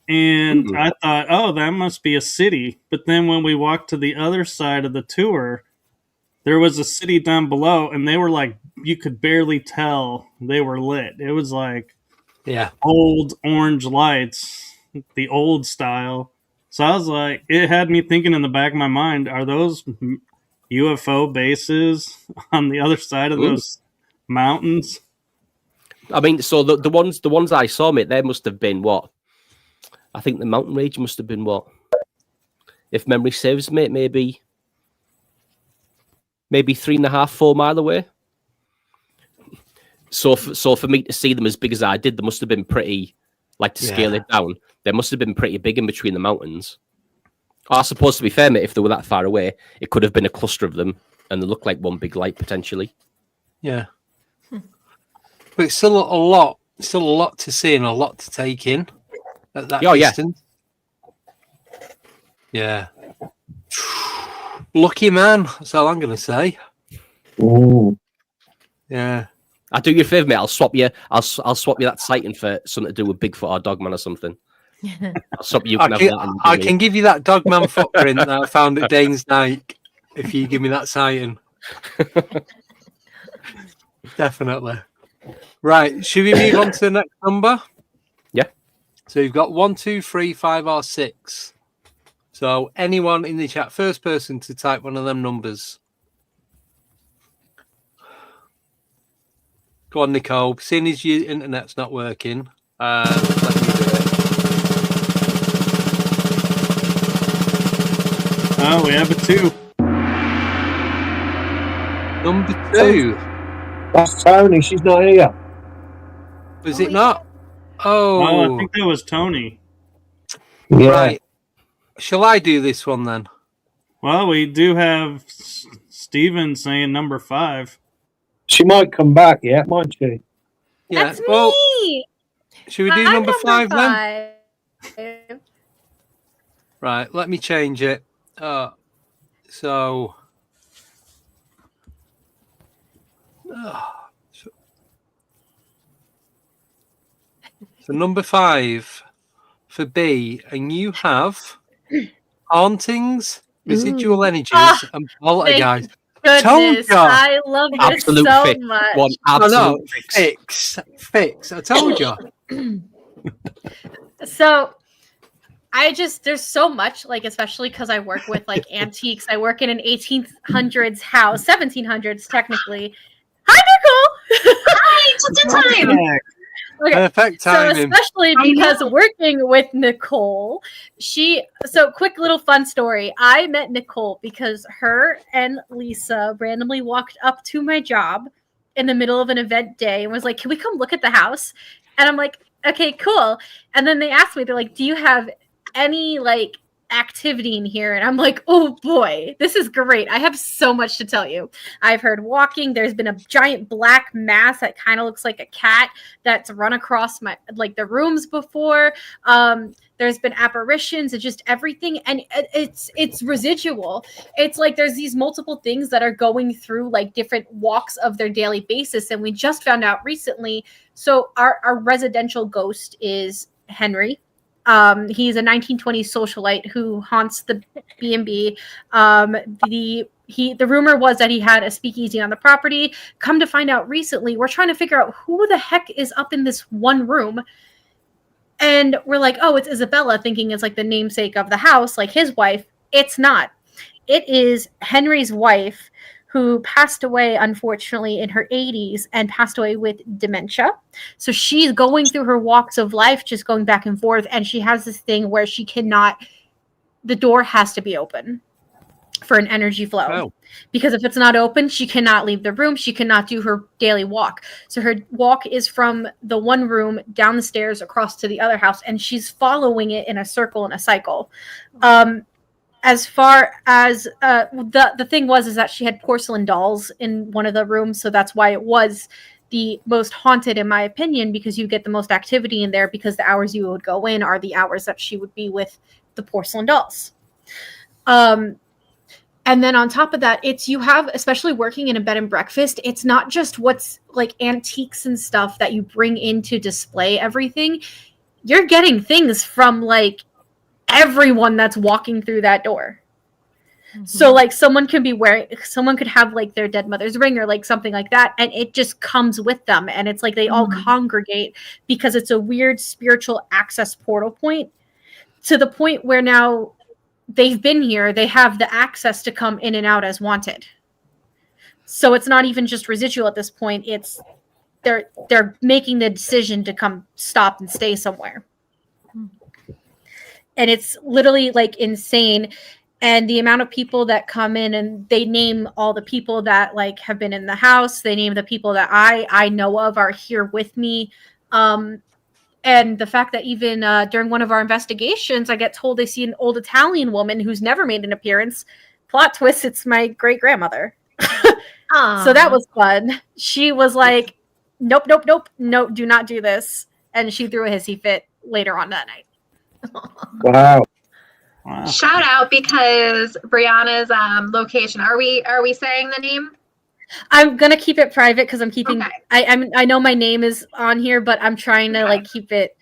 And I thought, oh, that must be a city. But then when we walked to the other side of the tour, there was a city down below, and they were like, you could barely tell they were lit. It was like old orange lights, the old style. So I was like, it had me thinking in the back of my mind, are those UFO bases on the other side of those mountains? I mean, so the ones I saw, mate, they must have been what? I think the mountain range must have been what? If memory serves, mate, maybe 3.5, 4 mile away. So for me to see them as big as I did, they must have been pretty, like to scale it down, they must have been pretty big in between the mountains. I suppose, to be fair, mate, if they were that far away, it could have been a cluster of them, and they look like one big light potentially. Yeah. But it's still a lot to see and a lot to take in at that distance. Yeah. Lucky man, that's all I'm going to say. Ooh. Yeah. I'll do you a favour, mate. I'll swap you that sighting for something to do with Bigfoot or Dogman or something. I'll swap you. I can give you that Dogman footprint that I found at Dane's Night if you give me that sighting. Definitely. Right, should we move on to the next number? Yeah. So you've got 1, 2, 3, 5, or 6. So anyone in the chat, first person to type one of them numbers. Go on, Nicole. Seeing as your internet's not working, let me do it. Oh, we have a 2. Number 2. That's Toni. She's not here. Was it not? Oh, I think that was Toni. Yeah. Right. Shall I do this one then? Well, we do have Steven saying number 5. She might come back yet, might she? Yeah. That's me. Should we do number 5 then? Right. Let me change it. So number 5 for B, and you have hauntings, residual energies, and poltergeist. goodness. ya. I love this Absolute so fix. much. One absolute fix. Fix. I told you. So there's so much, like, especially because I work with like antiques. I work in an 1800s house, 1700s technically. Hi, Nicole. Hi, just in time. Okay. Perfect timing. So especially because working with Nicole, quick little fun story. I met Nicole because her and Lisa randomly walked up to my job in the middle of an event day and was like, "Can we come look at the house?" And I'm like, "Okay, cool." And then they asked me, they're like, "Do you have any like activity in here?" And I'm like, "Oh boy, this is great. I have so much to tell you." I've heard walking. There's been a giant black mass that kind of looks like a cat that's run across the rooms before. There's been apparitions and just everything, and it's residual. It's like there's these multiple things that are going through like different walks of their daily basis. And we just found out recently. So our residential ghost is Henry. He's a 1920s socialite who haunts the B&B. The rumor was that he had a speakeasy on the property. Come to find out recently, we're trying to figure out who the heck is up in this one room. And we're like, oh, it's Isabella, thinking it's like the namesake of the house, like his wife. It's not. It is Henry's wife, who passed away, unfortunately, in her 80s and passed away with dementia. So she's going through her walks of life, just going back and forth. And she has this thing where the door has to be open for an energy flow. Oh. Because if it's not open, she cannot leave the room. She cannot do her daily walk. So her walk is from the one room down the stairs across to the other house. And she's following it in a circle and a cycle. As far as the thing is that she had porcelain dolls in one of the rooms, so that's why it was the most haunted, in my opinion, because you get the most activity in there, because the hours you would go in are the hours that she would be with the porcelain dolls. And then on top of that, you have, especially working in a bed and breakfast, it's not just what's like antiques and stuff that you bring in to display everything. You're getting things from like everyone that's walking through that door. Mm-hmm. So like someone could have like their dead mother's ring or like something like that, and it just comes with them, and it's like they all congregate because it's a weird spiritual access portal point, to the point where now they've been here, they have the access to come in and out as wanted. So it's not even just residual at this point, it's they're making the decision to come stop and stay somewhere. And it's literally like insane. And the amount of people that come in, and they name all the people that like have been in the house. They name the people that I know of are here with me. And the fact that even during one of our investigations, I get told they see an old Italian woman who's never made an appearance. Plot twist, it's my great grandmother. So that was fun. She was like, nope, no, do not do this. And she threw a hissy fit later on that night. Wow. Shout out, because Brianna's location. Are we saying the name? I'm gonna keep it private because I'm keeping. Okay. I know my name is on here, but I'm trying to like keep it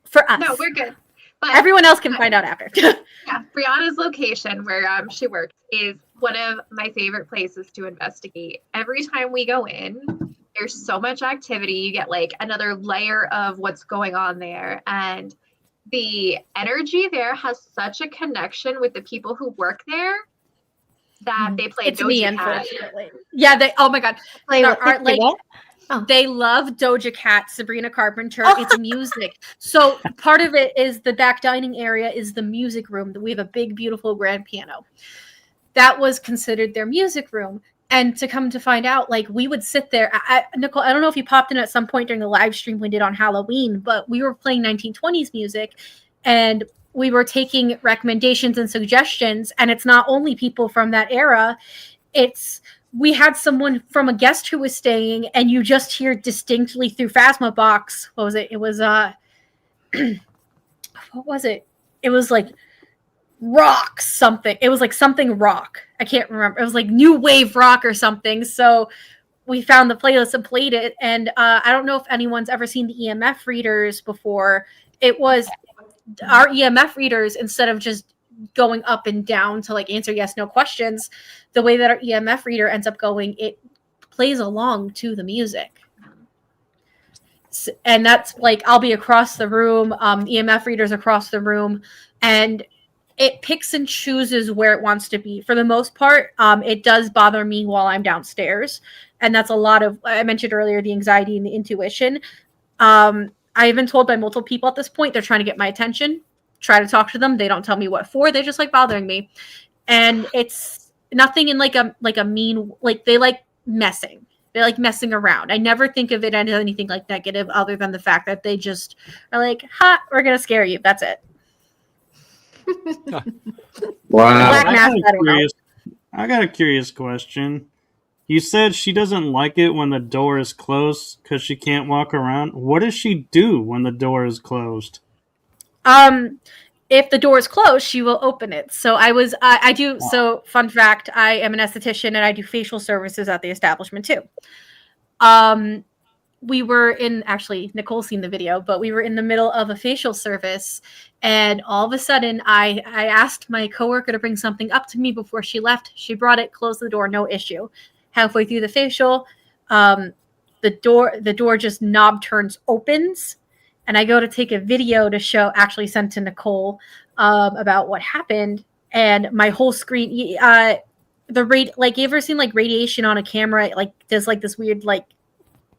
for us. No, we're good. But everyone else can find out after. Yeah, Brianna's location where she works is one of my favorite places to investigate. Every time we go in, there's so much activity. You get like another layer of what's going on there, and the energy there has such a connection with the people who work there that they play Doja Cat. Yeah, oh my god. They love Doja Cat, Sabrina Carpenter. It's music. So part of it is the back dining area is the music room. We have a big, beautiful grand piano. That was considered their music room. And to come to find out, like, we would sit there. Nicole, I don't know if you popped in at some point during the live stream we did on Halloween, but we were playing 1920s music, and we were taking recommendations and suggestions. And it's not only people from that era. We had someone from a guest who was staying, and you just hear distinctly through Phasma Box. What was it? It was, what was it? It was like rock something. It was like something rock. I can't remember. It was like new wave rock or something. So we found the playlist and played it. And I don't know if anyone's ever seen the EMF readers before. It was our EMF readers, instead of just going up and down to like answer yes, no questions, the way that our EMF reader ends up going, it plays along to the music. And that's like, I'll be across the room, EMF readers across the room, and it picks and chooses where it wants to be. For the most part, it does bother me while I'm downstairs. And that's a lot of, I mentioned earlier, the anxiety and the intuition. I've been told by multiple people at this point, they're trying to get my attention, try to talk to them. They don't tell me what for. They just like bothering me. And it's nothing in like a mean, like they like messing. They like messing around. I never think of it as anything like negative other than the fact that they just are like, ha, we're going to scare you. That's it. Wow. Black mask, I don't know. I got a curious question. You said she doesn't like it when the door is closed because she can't walk around. What does she do when the door is closed? If the door is closed, she will open it. So I do. So fun fact, I am an esthetician and I do facial services at the establishment too. We were in, actually, Nicole's seen the video, but we were in the middle of a facial service, and all of a sudden I asked my coworker to bring something up to me before she left. She brought it, closed the door, no issue. Halfway through the facial, the door just knob turns, opens, and I go to take a video to show, actually sent to Nicole, about what happened, and my whole screen, like, you ever seen like radiation on a camera, like does like this weird like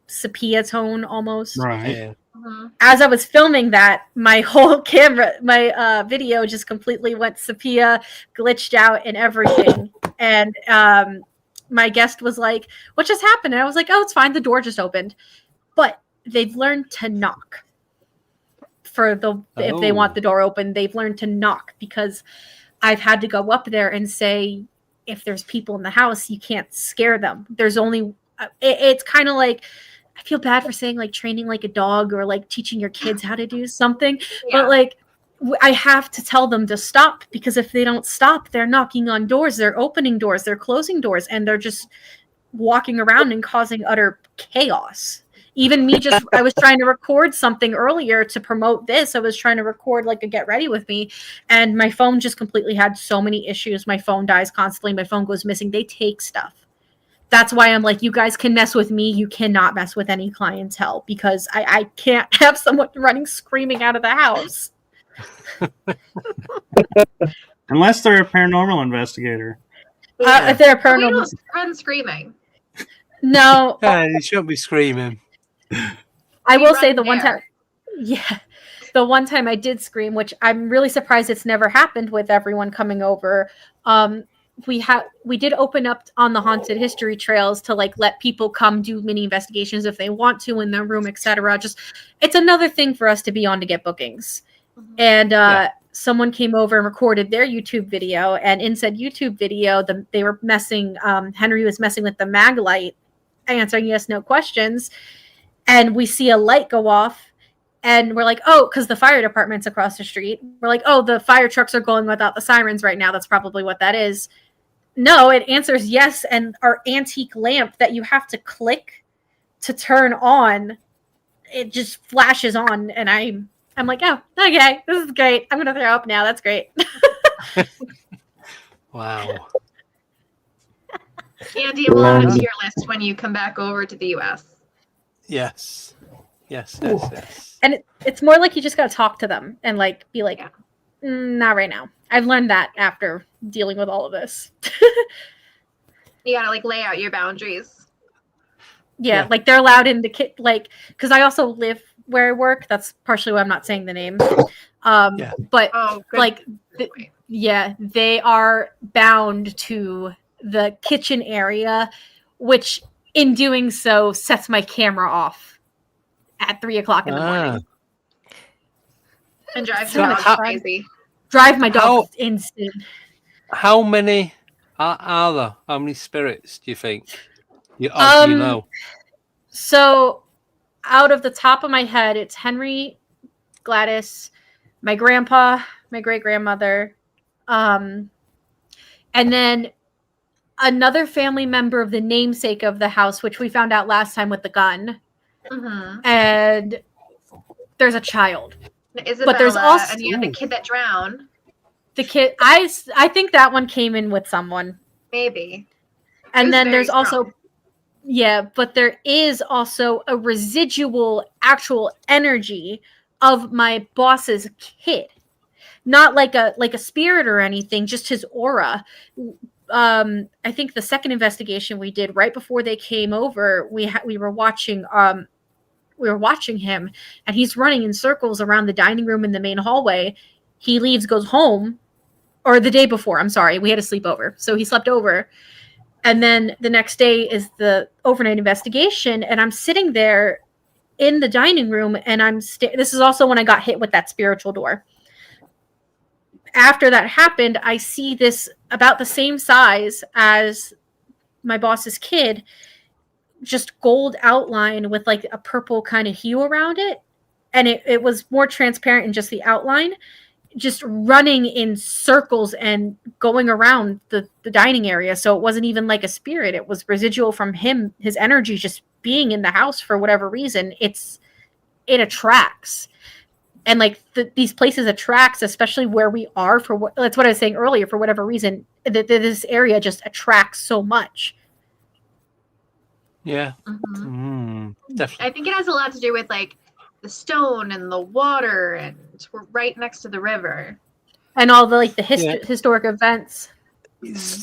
sepia tone almost, right? Yeah. As I was filming that, my whole camera, my video just completely went sepia, glitched out and everything. And my guest was like, what just happened? And I was like, oh, it's fine. The door just opened. But they've learned to knock if they want the door open. They've learned to knock, because I've had to go up there and say, if there's people in the house, you can't scare them. There's only, it's kind of like, I feel bad for saying like training like a dog or like teaching your kids how to do something, but like I have to tell them to stop, because if they don't stop, they're knocking on doors, they're opening doors, they're closing doors, and they're just walking around and causing utter chaos. Even me, I was trying to record something earlier to promote this. I was trying to record like a get ready with me, and my phone just completely had so many issues. My phone dies constantly. My phone goes missing. They take stuff. That's why I'm like, you guys can mess with me. You cannot mess with any clientele, because I can't have someone running screaming out of the house. Unless they're a paranormal investigator. If they're a paranormal, We don't run screaming. no. Yeah, you shouldn't be screaming. I We will run say the one there. time, the one time I did scream, which I'm really surprised it's never happened with everyone coming over. We did open up on the haunted history trails to like let people come do mini investigations if they want to in their room, etc. Just, it's another thing for us to be on to get bookings. And someone came over and recorded their YouTube video, and in said YouTube video, they were messing. Henry was messing with the mag light, answering yes, no questions, and we see a light go off. And we're like, oh, because the fire department's across the street. We're like, oh, the fire trucks are going without the sirens right now. That's probably what that is. No, it answers yes. And our antique lamp that you have to click to turn on, it just flashes on. And I'm like, oh, okay, this is great. I'm going to throw up now. That's great. Wow. Andy, we'll add it to your list when you come back over to the US. Yes. And it's more like you just got to talk to them and like be like, not right now. I've learned that after dealing with all of this. You got to like lay out your boundaries. Yeah, like they're allowed in the kit, like, because I also live where I work. That's partially why I'm not saying the name. But like, they are bound to the kitchen area, which in doing so sets my camera off at 3:00 in the morning. And drive the dog crazy. Drive my dog instant. How many are there? How many spirits do you think? You know. So, out of the top of my head, it's Henry, Gladys, my grandpa, my great grandmother, and then another family member of the namesake of the house, which we found out last time with the gun. Mm-hmm. And there's a child. Isabella, but there's also and you had the kid that drowned. the kid. I think that one came in with someone. Maybe. And then there's also, but there is also a residual actual energy of my boss's kid. Not like a spirit or anything, just his aura. I think the second investigation we did right before they came over, we were watching him, and he's running in circles around the dining room in the main hallway. He leaves, goes home, or the day before. I'm sorry, we had a sleepover, so he slept over, and then the next day is the overnight investigation, and I'm sitting there in the dining room, and this is also when I got hit with that spiritual door. After that happened, I see this about the same size as my boss's kid, just gold outline with like a purple kind of hue around it. And it was more transparent in just the outline, just running in circles and going around the dining area. So it wasn't even like a spirit. It was residual from him, his energy just being in the house for whatever reason. It attracts. And like these places attracts, especially where we are that's what I was saying earlier, for whatever reason, this area just attracts so much. Yeah. Definitely. I think it has a lot to do with like the stone and the water, and we're right next to the river. And all the historic events. It's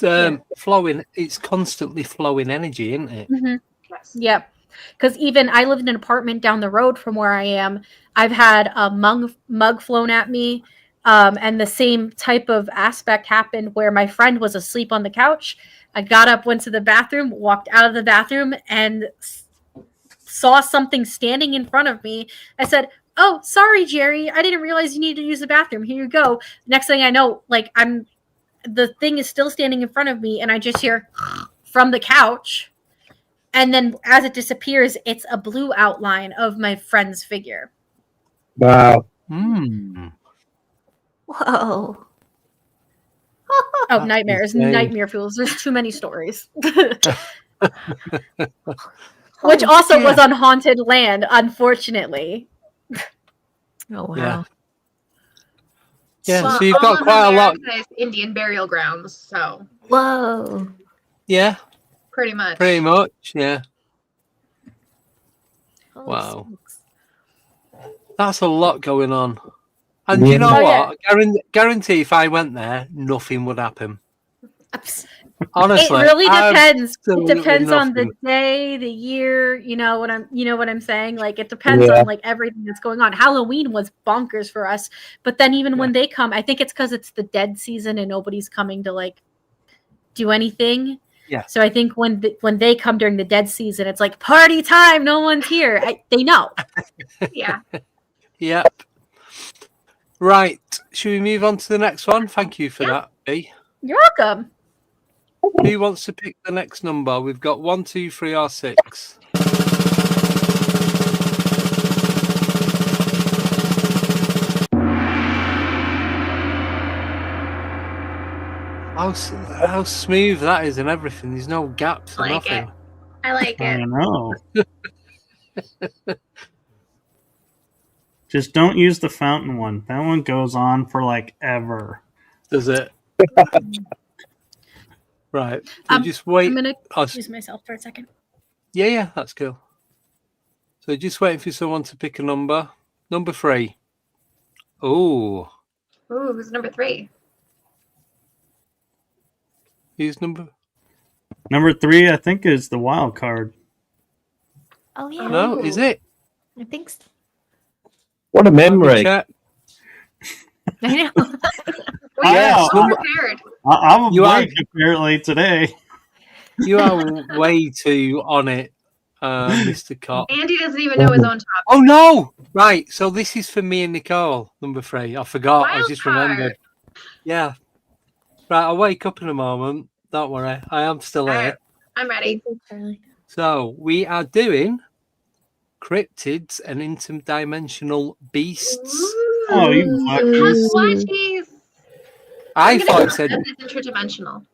flowing, it's constantly flowing energy, isn't it? Mm-hmm. Yes. Yep. Because even I lived in an apartment down the road from where I am. I've had a mug flown at me, and the same type of aspect happened where my friend was asleep on the couch. I got up, went to the bathroom, walked out of the bathroom, and saw something standing in front of me. I said, "Oh, sorry, Jerry. I didn't realize you needed to use the bathroom. Here you go." Next thing I know, like the thing is still standing in front of me, and I just hear from the couch. And then as it disappears, it's a blue outline of my friend's figure. Wow. Whoa. Oh, nightmares. Nightmare fuels. There's too many stories. Which also was on haunted land, unfortunately. Oh, wow. Yeah, Well, so you've got quite a lot. Indian burial grounds, so. Whoa. Yeah. Pretty much, yeah. Holy Wow. smokes. That's a lot going on. And you know what? Guarantee if I went there, nothing would happen. Honestly. It really depends. It absolutely depends on the nothing. day, the year, you know what I'm saying? Like it depends on like everything that's going on. Halloween was bonkers for us. But then even when they come, I think it's because it's the dead season and nobody's coming to like do anything. Yeah. So I think when they come during the dead season, it's like party time. No one's here. They know. Yeah. Yep. Right. Should we move on to the next one? Thank you for that, B. You're welcome. Who wants to pick the next number? We've got 1, 2, 3, or 6. How smooth that is and everything. There's no gaps or nothing. I like I it. know. Just don't use the fountain one. That one goes on for like ever. Does it? Right. So just wait. I'm going to excuse myself for a second. Yeah, that's cool. So just waiting for someone to pick a number. Number 3. Oh. Ooh, who's number 3? Who's number 3? I think is the wild card. Oh, yeah. No, is it? I think so. What a memory. I know. Well, so prepared. I'm awake apparently today. You are way too on it, Mr. Cott. Andy doesn't even know his own topic. Oh, no! Right, so this is for me and Nicole, number 3. I forgot. I just remembered. Yeah. Right, I'll wake up in a moment. Don't worry. I am still here. Right. I'm ready. So, we are doing cryptids and interdimensional beasts. Oh, you Squatchies. I thought it said interdimensional.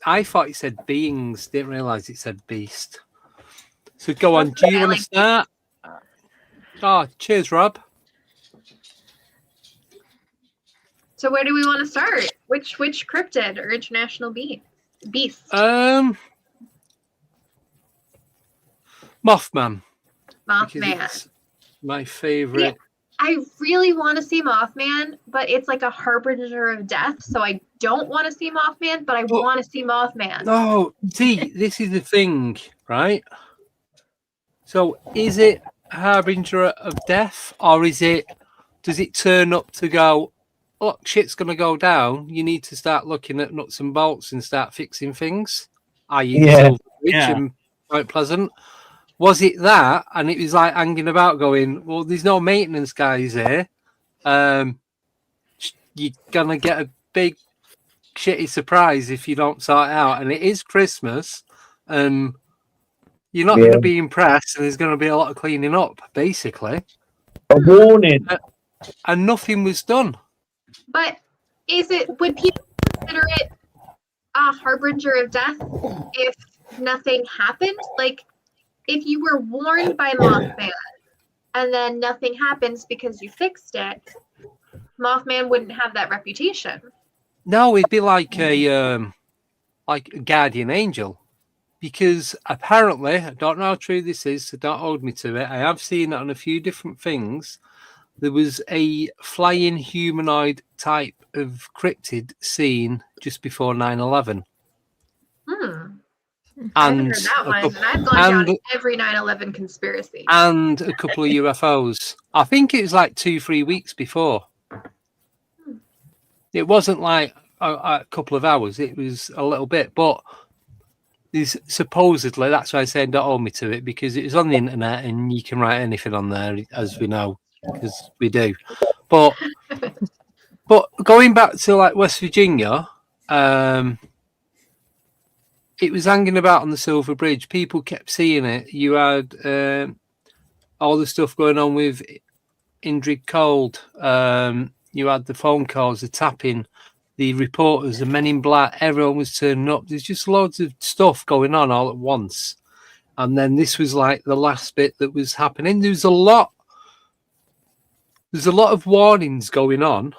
I thought it said beings. Didn't realize it said beast. So go on. Do you want to start? Oh, cheers, Rob. So where do we want to start? Which cryptid or international beast? Mothman. Mothman. It's my favorite. Yeah, I really want to see Mothman, but it's like a harbinger of death. So I don't want to see Mothman, but I want to see Mothman. No, see, this is the thing, right? So is it a harbinger of death, or does it turn up to go, look, shit's going to go down, you need to start looking at nuts and bolts and start fixing things, i.e. the Silver Bridge and Point Pleasant? Was it that, and it was like hanging about going, well, there's no maintenance guys here, you're going to get a big shitty surprise if you don't sort it out, and it is Christmas, and you're not going to be impressed, and there's going to be a lot of cleaning up, basically. A warning. And nothing was done. But would people consider it a harbinger of death if nothing happened? Like, if you were warned by Mothman and then nothing happens because you fixed it, Mothman wouldn't have that reputation. No, it'd be like a guardian angel, because apparently, I don't know how true this is, so don't hold me to it. I have seen it on a few different things. There was a flying humanoid type of cryptid seen just before 9/11. I haven't heard that one. And I've gone down every 9/11 conspiracy. And a couple of UFOs. I think it was like 2-3 weeks before. It wasn't like a couple of hours. It was a little bit. But there's supposedly, that's why I said don't hold me to it, because it was on the internet and you can write anything on there, as we know, because we do. But going back to like West Virginia, it was hanging about on the Silver Bridge. People kept seeing it. You had all the stuff going on with Indrid Cold. You had the phone calls, the tapping, the reporters, the Men in Black. Everyone was turning up. There's just loads of stuff going on all at once. And then this was like the last bit that was happening. There's a lot of warnings going on.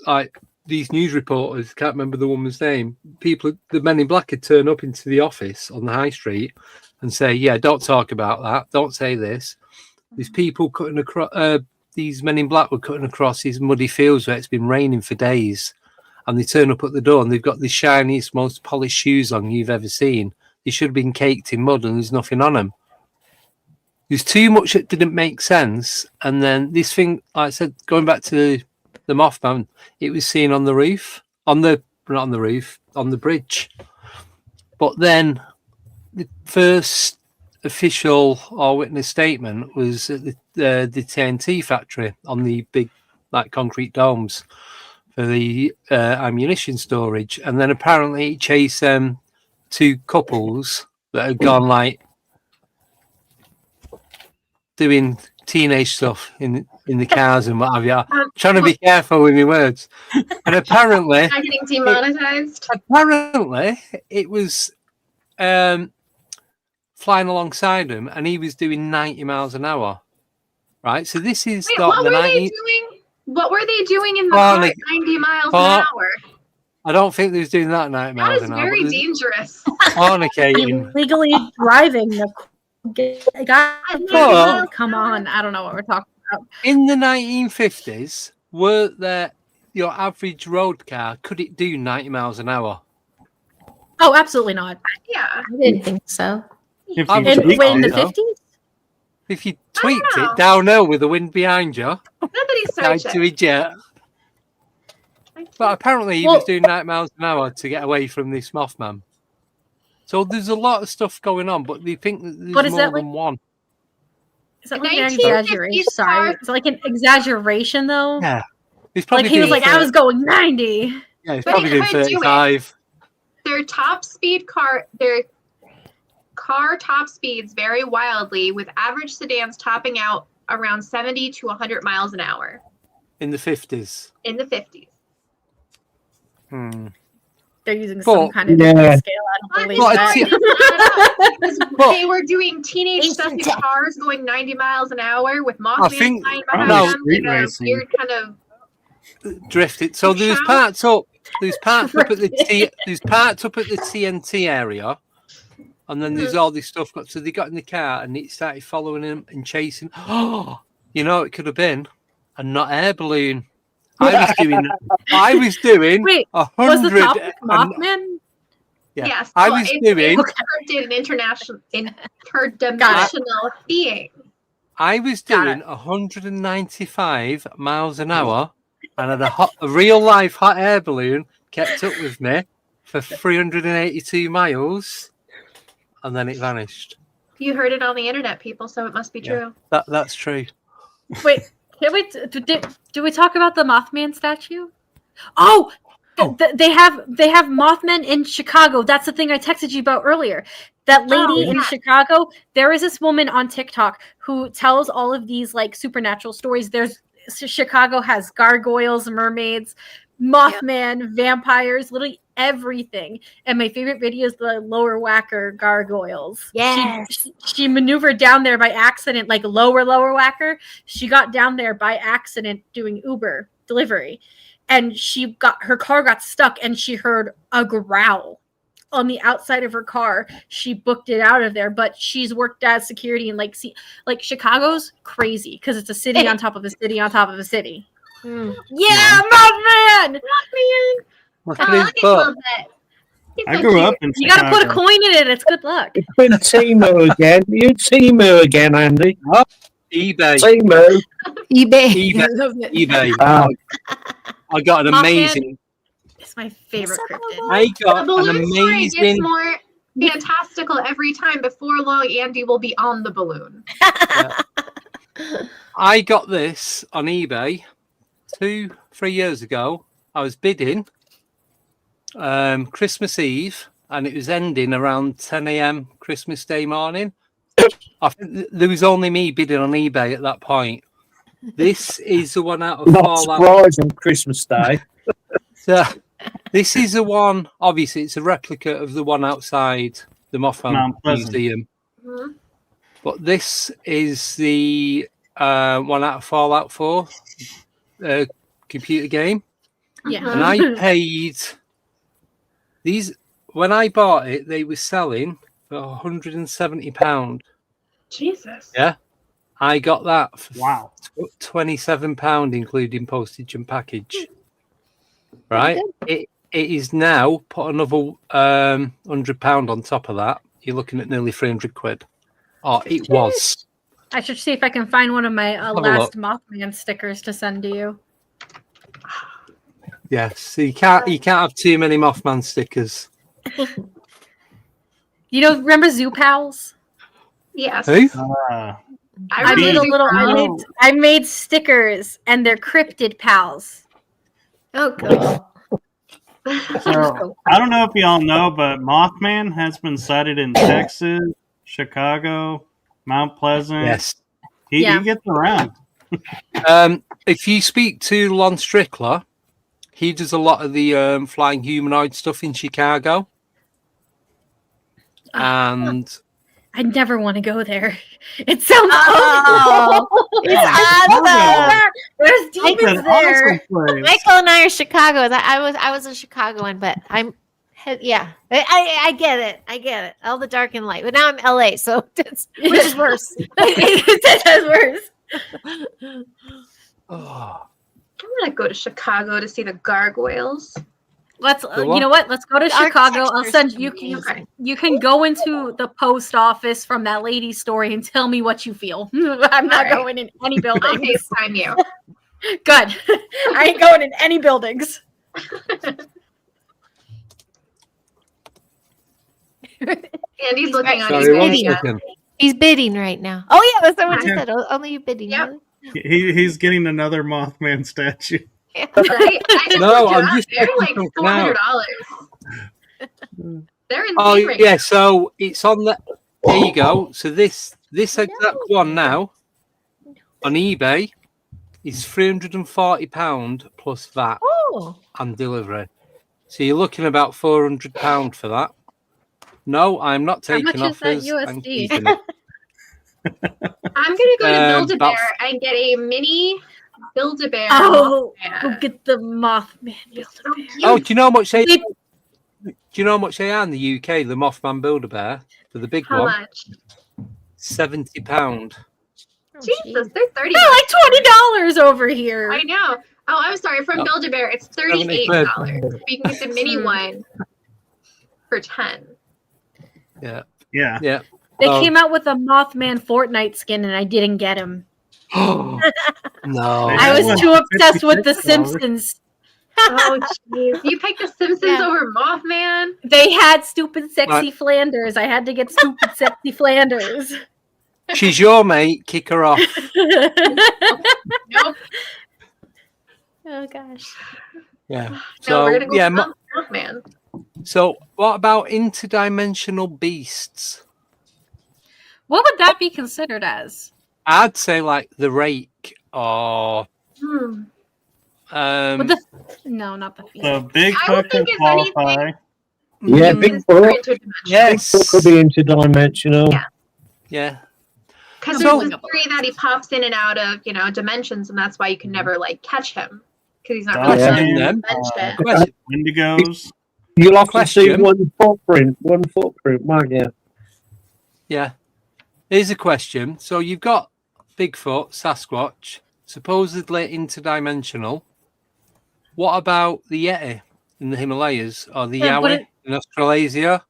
Like these news reporters, can't remember the woman's name. People, the Men in Black would turn up into the office on the high street and say, yeah, don't talk about that. Don't say this. These people cutting across, these Men in Black were cutting across these muddy fields where it's been raining for days. And they turn up at the door and they've got the shiniest, most polished shoes on you've ever seen. They should have been caked in mud and there's nothing on them. There's too much that didn't make sense. And then this thing, like I said, going back to the Mothman, it was seen on the roof, not on the roof, on the bridge. But then the first official or witness statement was at the TNT factory on the big like concrete domes for the ammunition storage. And then apparently it chased two couples that had gone like doing teenage stuff in the cars and what have you. Trying to be careful with my words. And apparently not getting demonetized. Apparently it was flying alongside him and he was doing 90 miles an hour. Right? So this is what were they doing? What were they doing in the car at 90 miles an hour? I don't think they was doing that 90 miles an hour. That is very dangerous. Fornicating. Illegally driving the come on, I don't know what we're talking about. In the 1950s, were there your average road car, could it do 90 miles an hour? Oh, absolutely not. Yeah. I didn't think so. In the 50s? If you tweaked it downhill with the wind behind you, nobody's searching. To a jet. But apparently he was doing 90 miles an hour to get away from this Mothman. So there's a lot of stuff going on, but they think that there's more than one. Is that like an exaggeration? Sorry. It's like an exaggeration, though? Yeah. He's probably like he was like, I was going 90. Yeah, he's probably doing 35. Their top speed car, their car top speeds vary wildly, with average sedans topping out around 70 to 100 miles an hour. In the 50s? In the 50s. They're using some kind of scale. I don't believe that. Because they were doing teenage stuff in cars going 90 miles an hour with Mothman flying behind them. Weird kind of drifted. So there's parts up. There's parts up at the there's parts up at the TNT area, and then there's all this stuff. So they got in the car and it started following him and chasing. Oh, you know, it could have been a not air balloon. I was doing. Wait, 100. Was the topic Mothman? Yeah. Yes, I was doing. It's an interdimensional being. I was doing 195 miles an hour, and had a real life hot air balloon kept up with me for 382 miles, and then it vanished. You heard it on the internet, people, so it must be true. That's true. Wait, do we talk about the Mothman statue? Oh, they have Mothman in Chicago. That's the thing I texted you about earlier. That lady in Chicago. There is this woman on TikTok who tells all of these like supernatural stories. Chicago has gargoyles, mermaids, Mothman, vampires, literally everything. And my favorite video is the lower whacker gargoyles. Yeah, she maneuvered down there by accident, like lower whacker. She got down there by accident doing Uber delivery, and her car got stuck, and she heard a growl on the outside of her car. She booked it out of there, but she's worked as security and like Chicago's crazy because it's a city on top of a city on top of a city. Yeah, Mothman! I grew up in Chicago. You gotta put a coin in it. It's good luck. It's been Timo again. You Timo again, Andy. Oh, eBay. Timo. eBay. I got an amazing. It's my favorite cryptid. I got The an balloon story amazing. gets more fantastical every time. Before long, Andy will be on the balloon. I got this on eBay 2-3 years ago. I was bidding Christmas Eve, and it was ending around 10 a.m. Christmas Day morning. I think there was only me bidding on eBay at that point. This is the one out of Not Fallout. surprised on Christmas Day. So, this is the one. Obviously, it's a replica of the one outside the Mothman Mount Pleasant. Museum. Mm-hmm. But this is the one out of Fallout 4 computer game. Yeah. And I paid these when I bought it. They were selling for £170. Jesus. Yeah, I got that for Wow. £27, including postage and package. Right. It is now put another £100 on top of that. You're looking at nearly 300 quid. Oh, it was. I should see if I can find one of my a last Mothman stickers to send to you. Yes, so you can't have too many Mothman stickers. You know, remember Zoo Pals? Yes. Who? I made a little. I made stickers, and they're cryptid pals. Oh, cool. So, I don't know if y'all know, but Mothman has been sighted in Texas, Chicago, Mount Pleasant. Yes. He gets around. If you speak to Lon Strickler, he does a lot of the flying humanoid stuff in Chicago. And I never want to go there. It sounds It's awesome. There's demons there. Michael and I are Chicago. I was a Chicagoan, but I get it. I get it. All the dark and light. But now I'm LA, so which is worse. It is worse. oh, I'm gonna go to Chicago to see the gargoyles. Let's you know what? Let's go to Chicago. I'll send you. You can go into the post office from that lady's story and tell me what you feel. I'm not going in any buildings. I'll FaceTime you. Good. I ain't going in any buildings. Andy's looking on Sorry, eBay. He's bidding right now. Oh yeah, that's what I said. Only you bidding. Yep. He's getting another Mothman statue. Right? No, I'm just they're like $400. They're insane right yeah, so it's on the there you go. So this exact one now on eBay is £340 plus VAT and delivery. So you're looking about £400 for that. No, I'm not taking offers. I'm keeping it. I'm gonna go to Build-A-Bear and get a mini Build-A-Bear. Oh, Mothman. go get the Mothman. It's so Build-A-Bear. cute. Oh, do you know how much they? Do you know how much they are in the UK? The Mothman Build-A-Bear for the big How one, much? £70. Jesus, they're 30. They're like $20 over here. I know. Oh, I'm sorry. From Oh. Build-A-Bear, it's $38. But you can get the mini one for 10. Yeah. They Oh. came out with a Mothman Fortnite skin, and I didn't get him. No. I was too obsessed with The Simpsons. Oh, jeez. You picked The Simpsons over Mothman? They had stupid, sexy Flanders. I had to get stupid, sexy Flanders. She's your mate. Kick her off. Nope. Oh gosh. Yeah. No, So we're gonna go yeah. for Mothman. So what about interdimensional beasts? What would that be considered as? I'd say like the rake or Hmm. No, not the feet. So Bigfoot I don't can think it's qualify. anything. Yeah, It's Bigfoot. interdimensional. yes. Could be interdimensional. Yeah. Yeah. Because So- there's a theory that he pops in and out of, dimensions, and that's why you can never catch him because he's not Oh, really yeah. in Yeah. the dimension. Question. Wendigos. You'll often see Question. one footprint, won't you? Yeah. Here's a question. So you've got Bigfoot, Sasquatch, supposedly interdimensional. What about the Yeti in the Himalayas or the Yeah, but Yowie in Australasia?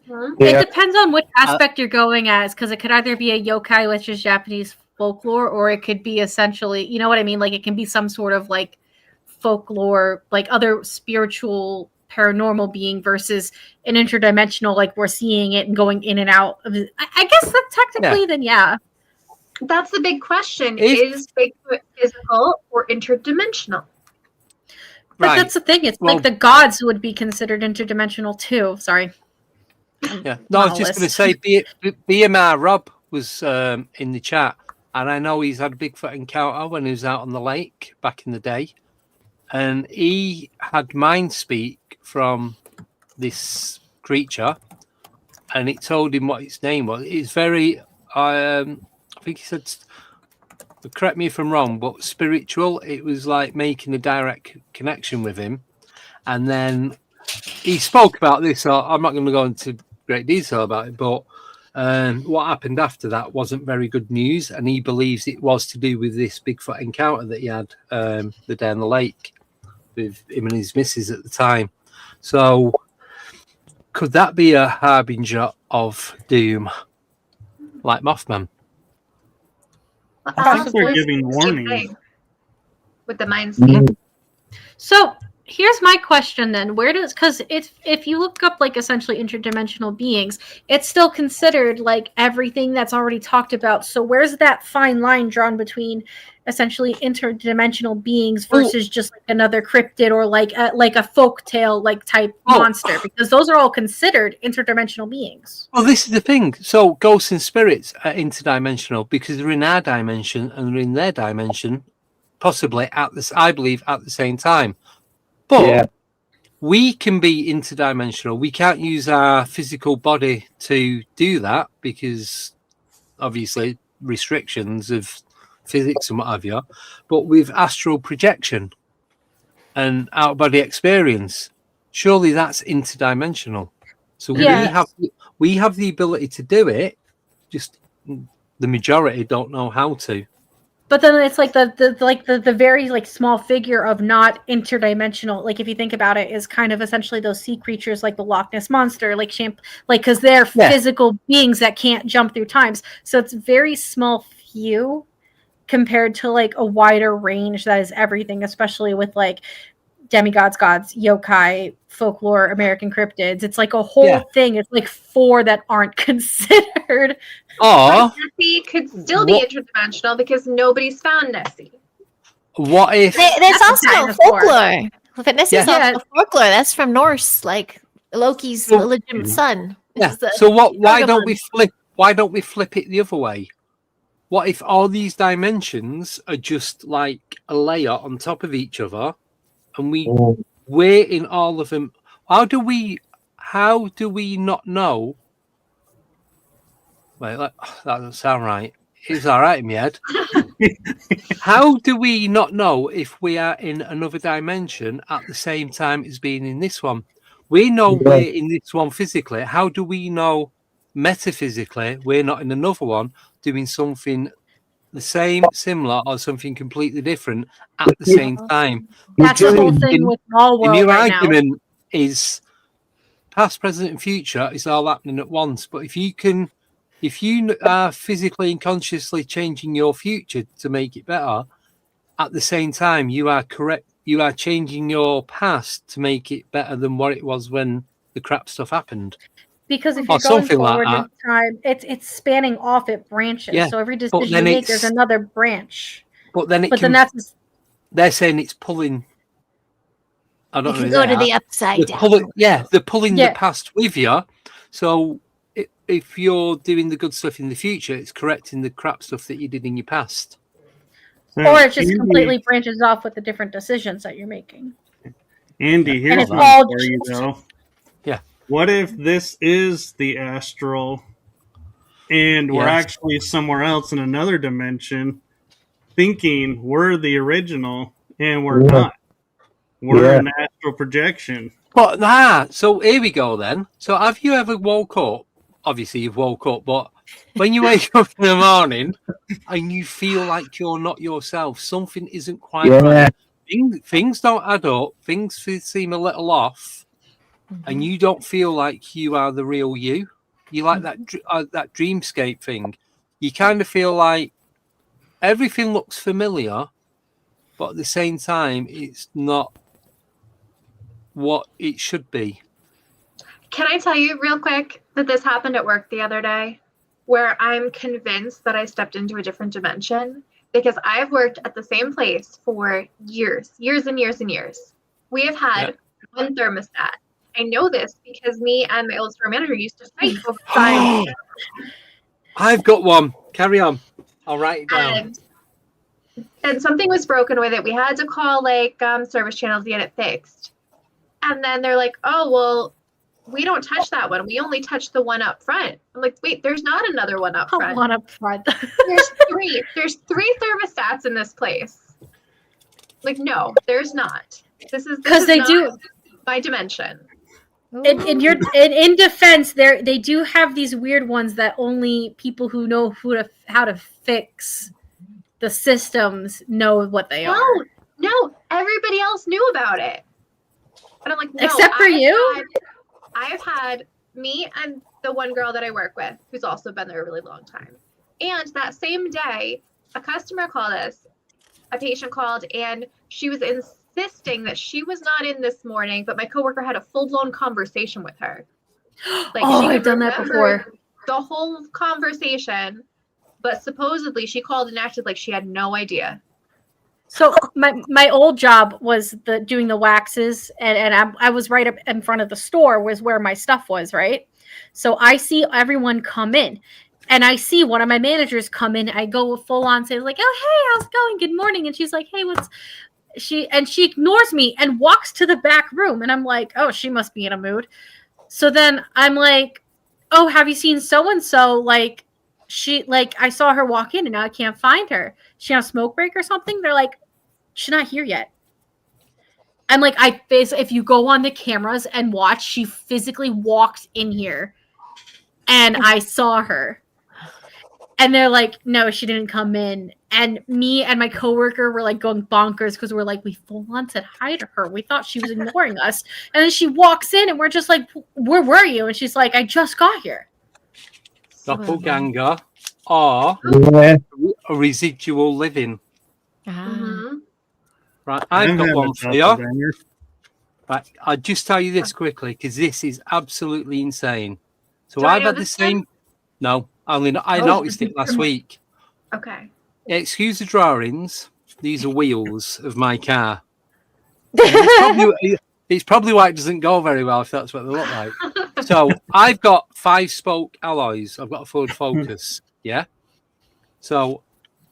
Mhm. Yeah. It depends on which aspect you're going as, because it could either be a yokai, which is Japanese folklore, or it could be essentially, you know what I mean? Like it can be some sort of folklore, like other spiritual paranormal being versus an interdimensional, like we're seeing it and going in and out of it. I guess that technically, then yeah. That's the big question. If- Is Bigfoot physical or interdimensional? But that's the thing. It's Well- like the gods would be considered interdimensional too. Sorry. Yeah. No, I was just going to say, BMR Rob was in the chat, and I know he's had a Bigfoot encounter when he was out on the lake back in the day, and he had mind speak from this creature, and it told him what its name was. It's very, I think he said, correct me if I'm wrong, but spiritual. It was like making a direct connection with him, and then he spoke about this. So I'm not going to go into great detail about it, but what happened after that wasn't very good news, and he believes it was to do with this Bigfoot encounter that he had the day on the lake with him and his missus at the time. So could that be a harbinger of doom, like Mothman? I think they're giving warning. With the mind speak. So here's my question then: where does, because if you look up essentially interdimensional beings, it's still considered everything that's already talked about. So where's that fine line drawn between essentially interdimensional beings versus just another cryptid or like a folktale type monster? Because those are all considered interdimensional beings. Well, this is the thing. So ghosts and spirits are interdimensional because they're in our dimension and they're in their dimension, possibly I believe at the same time. But we can be interdimensional. We can't use our physical body to do that because obviously restrictions of physics and what have you. But with astral projection and out of body experience, surely that's interdimensional. So we have the ability to do it. Just the majority don't know how to. But then it's the very small figure of not interdimensional. If you think about it, is kind of essentially those sea creatures like the Loch Ness monster, because they're physical beings that can't jump through times. So it's very small few compared to a wider range that is everything, especially with demigods, gods, yokai, folklore, American cryptids. It's a whole thing. It's 4 that aren't considered. Or Nessie could still be interdimensional because nobody's found Nessie. What if There's also folklore. But this is Yeah. also folklore. That's from Norse, Loki's illegitimate son. Yeah. It's the- So why don't Gargamel. we flip it the other way? What if all these dimensions are just like a layer on top of each other, and we're in all of them? How do we not know? Wait, that doesn't sound right. It's all right in my head. How do we not know if we are in another dimension at the same time as being in this one? We know we're in this one physically. How do we know metaphysically we're not in another one doing something the same, similar, or something completely different at the same time? That's the whole thing with Small In World your right now. argument is past, present, and future is all happening at once. But if you are physically and consciously changing your future to make it better, at the same time, you are correct. You are changing your past to make it better than what it was when the crap stuff happened. Because if Or you're going something like forward in time, it's spanning off at branches. Yeah, So every but decision then you make, there's it's- another branch. But then they're saying it's pulling. I don't It know. can go to the upside down. They're pulling Yeah. the past with you. So if you're doing the good stuff in the future, it's correcting the crap stuff that you did in your past. Or it just completely branches off with the different decisions that you're making. Andy, And here's it's one all for you, just- though. Yeah. What if this is the astral and we're Yes. actually somewhere else in another dimension thinking we're the original and we're not? We're an astral projection. But so here we go then. So have you ever woke up? Obviously you've woke up, but when you wake up in the morning and you feel like you're not yourself, something isn't quite right. Things don't add up. Things seem a little off, and you don't feel like you are the real you. You like that dreamscape thing. You kind of feel like everything looks familiar, but at the same time, it's not what it should be. Can I tell you real quick that this happened at work the other day, where I'm convinced that I stepped into a different dimension because I've worked at the same place for years and years and years. We have had one thermostat. I know this because me and my old store manager used to fight over time. I've got one. Carry on. I'll write it down. And something was broken with it. We had to call service channels to get it fixed. And then they're like, oh, well, we don't touch that one. We only touch the one up front. I'm like, wait, there's not another one up front. One up front. There's three. There's 3 thermostats in this place. Like, no, there's not. This is because they do my dimension. In defense, they do have these weird ones that only people who know how to fix the systems know what they are. No, everybody else knew about it. And I'm like, no, except for you. I've had me and the one girl that I work with, who's also been there a really long time. And that same day, a customer called us, a patient called, and she was insisting that she was not in this morning, but my coworker had a full-blown conversation with her. Like, I've done that before. The whole conversation, but supposedly she called and acted like she had no idea. So my old job was doing the waxes, and I was right up in front of the store was where my stuff was, right? So I see everyone come in, and I see one of my managers come in. I go full on, say like, "Oh, hey, how's it going? Good morning." And she's like, "Hey, she ignores me and walks to the back room, and I'm like, "Oh, she must be in a mood." So then I'm like, "Oh, have you seen so and so? Like, I saw her walk in and now I can't find her. She on a smoke break or something?" They're like, "She's not here yet." I'm like, if you go on the cameras and watch, she physically walked in here and I saw her. And they're like, "No, she didn't come in." And me and my coworker were like going bonkers because we're like, we full on said hi to her. We thought she was ignoring us. And then she walks in and we're just like, "Where were you?" And she's like, "I just got here." Doppelganger or a residual living. Right, I've got one for you. Right, I'll just tell you this quickly because this is absolutely insane. So I've had the same. No, I noticed it last week. Okay. Excuse the drawings. These are wheels of my car. It's probably why it doesn't go very well if that's what they look like. So I've got 5-spoke alloys. I've got a Ford Focus. Yeah. So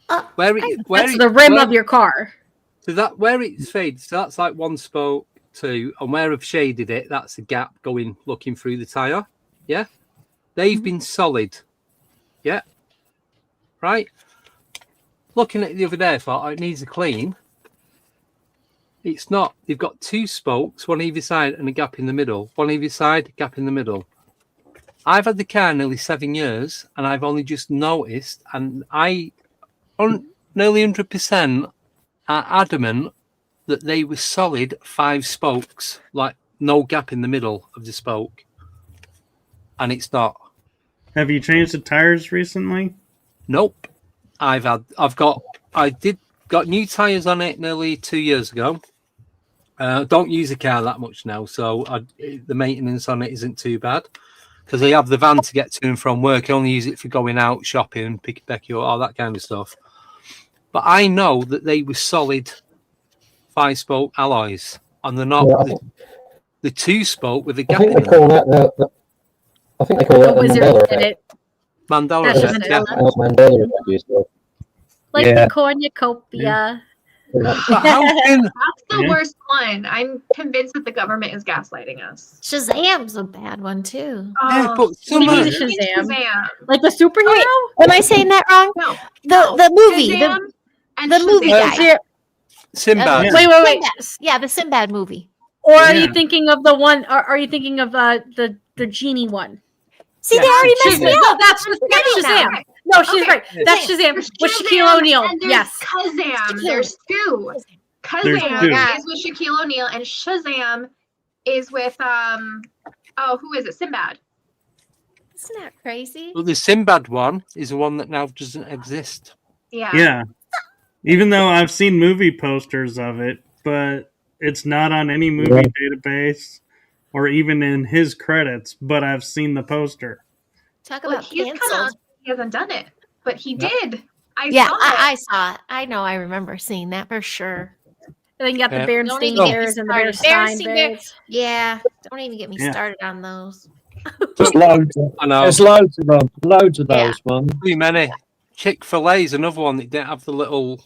that's the rim of your car. So that where it's faded, so that's like 1 spoke, 2, and where I've shaded it, that's a gap looking through the tire. Yeah. They've been solid. Yeah. right? Looking at it the other day, I thought, oh, it needs a clean. It's not. They've got 2 spokes, one either side and a gap in the middle. One either side, gap in the middle. I've had the car nearly 7 years, and I've only just noticed, and I, nearly 100%, are adamant that they were solid 5 spokes, like no gap in the middle of the spoke, and it's not. Have you changed the tires recently? Nope. I got new tires on it nearly 2 years ago. Don't use the car that much now, so the maintenance on it isn't too bad. Because I have the van to get to and from work. I only use it for going out, shopping, pick up, all that kind of stuff. But I know that they were solid 5-spoke alloys, and they're not the 2-spoke with the gap in them. I think they call that the Mandela effect. Mandela effect, yeah. Mandela effect. Like the cornucopia. That's the worst one. I'm convinced that the government is gaslighting us. Shazam's a bad one too. Yeah, but Shazam. Like the superhero? Am I saying that wrong? No. The movie. Shazam and The movie guy. Sinbad. Wait. Sinbad. Yeah, the Sinbad movie. Or are you thinking of the one? Are you thinking of the genie one? See, they already messed me up. No, that's Shazam. No, she's right. That's Shazam. With Shaquille O'Neal. Yes. Kazam. There's 2. Kazam is with Shaquille O'Neal, and Shazam is with who is it? Sinbad. Isn't that crazy? Well, the Sinbad one is the one that now doesn't exist. Yeah. Yeah. Even though I've seen movie posters of it, but it's not on any movie database or even in his credits, but I've seen the poster. Talk about canceled. He hasn't done it, but he did. I saw it. I know. I remember seeing that for sure. And then you got the Berenstain Bears and the Berenstain Bears. Yeah. Don't even get me started on those. There's loads of them. Loads of those, man. Too many. Chick-fil-A is another one that didn't have the little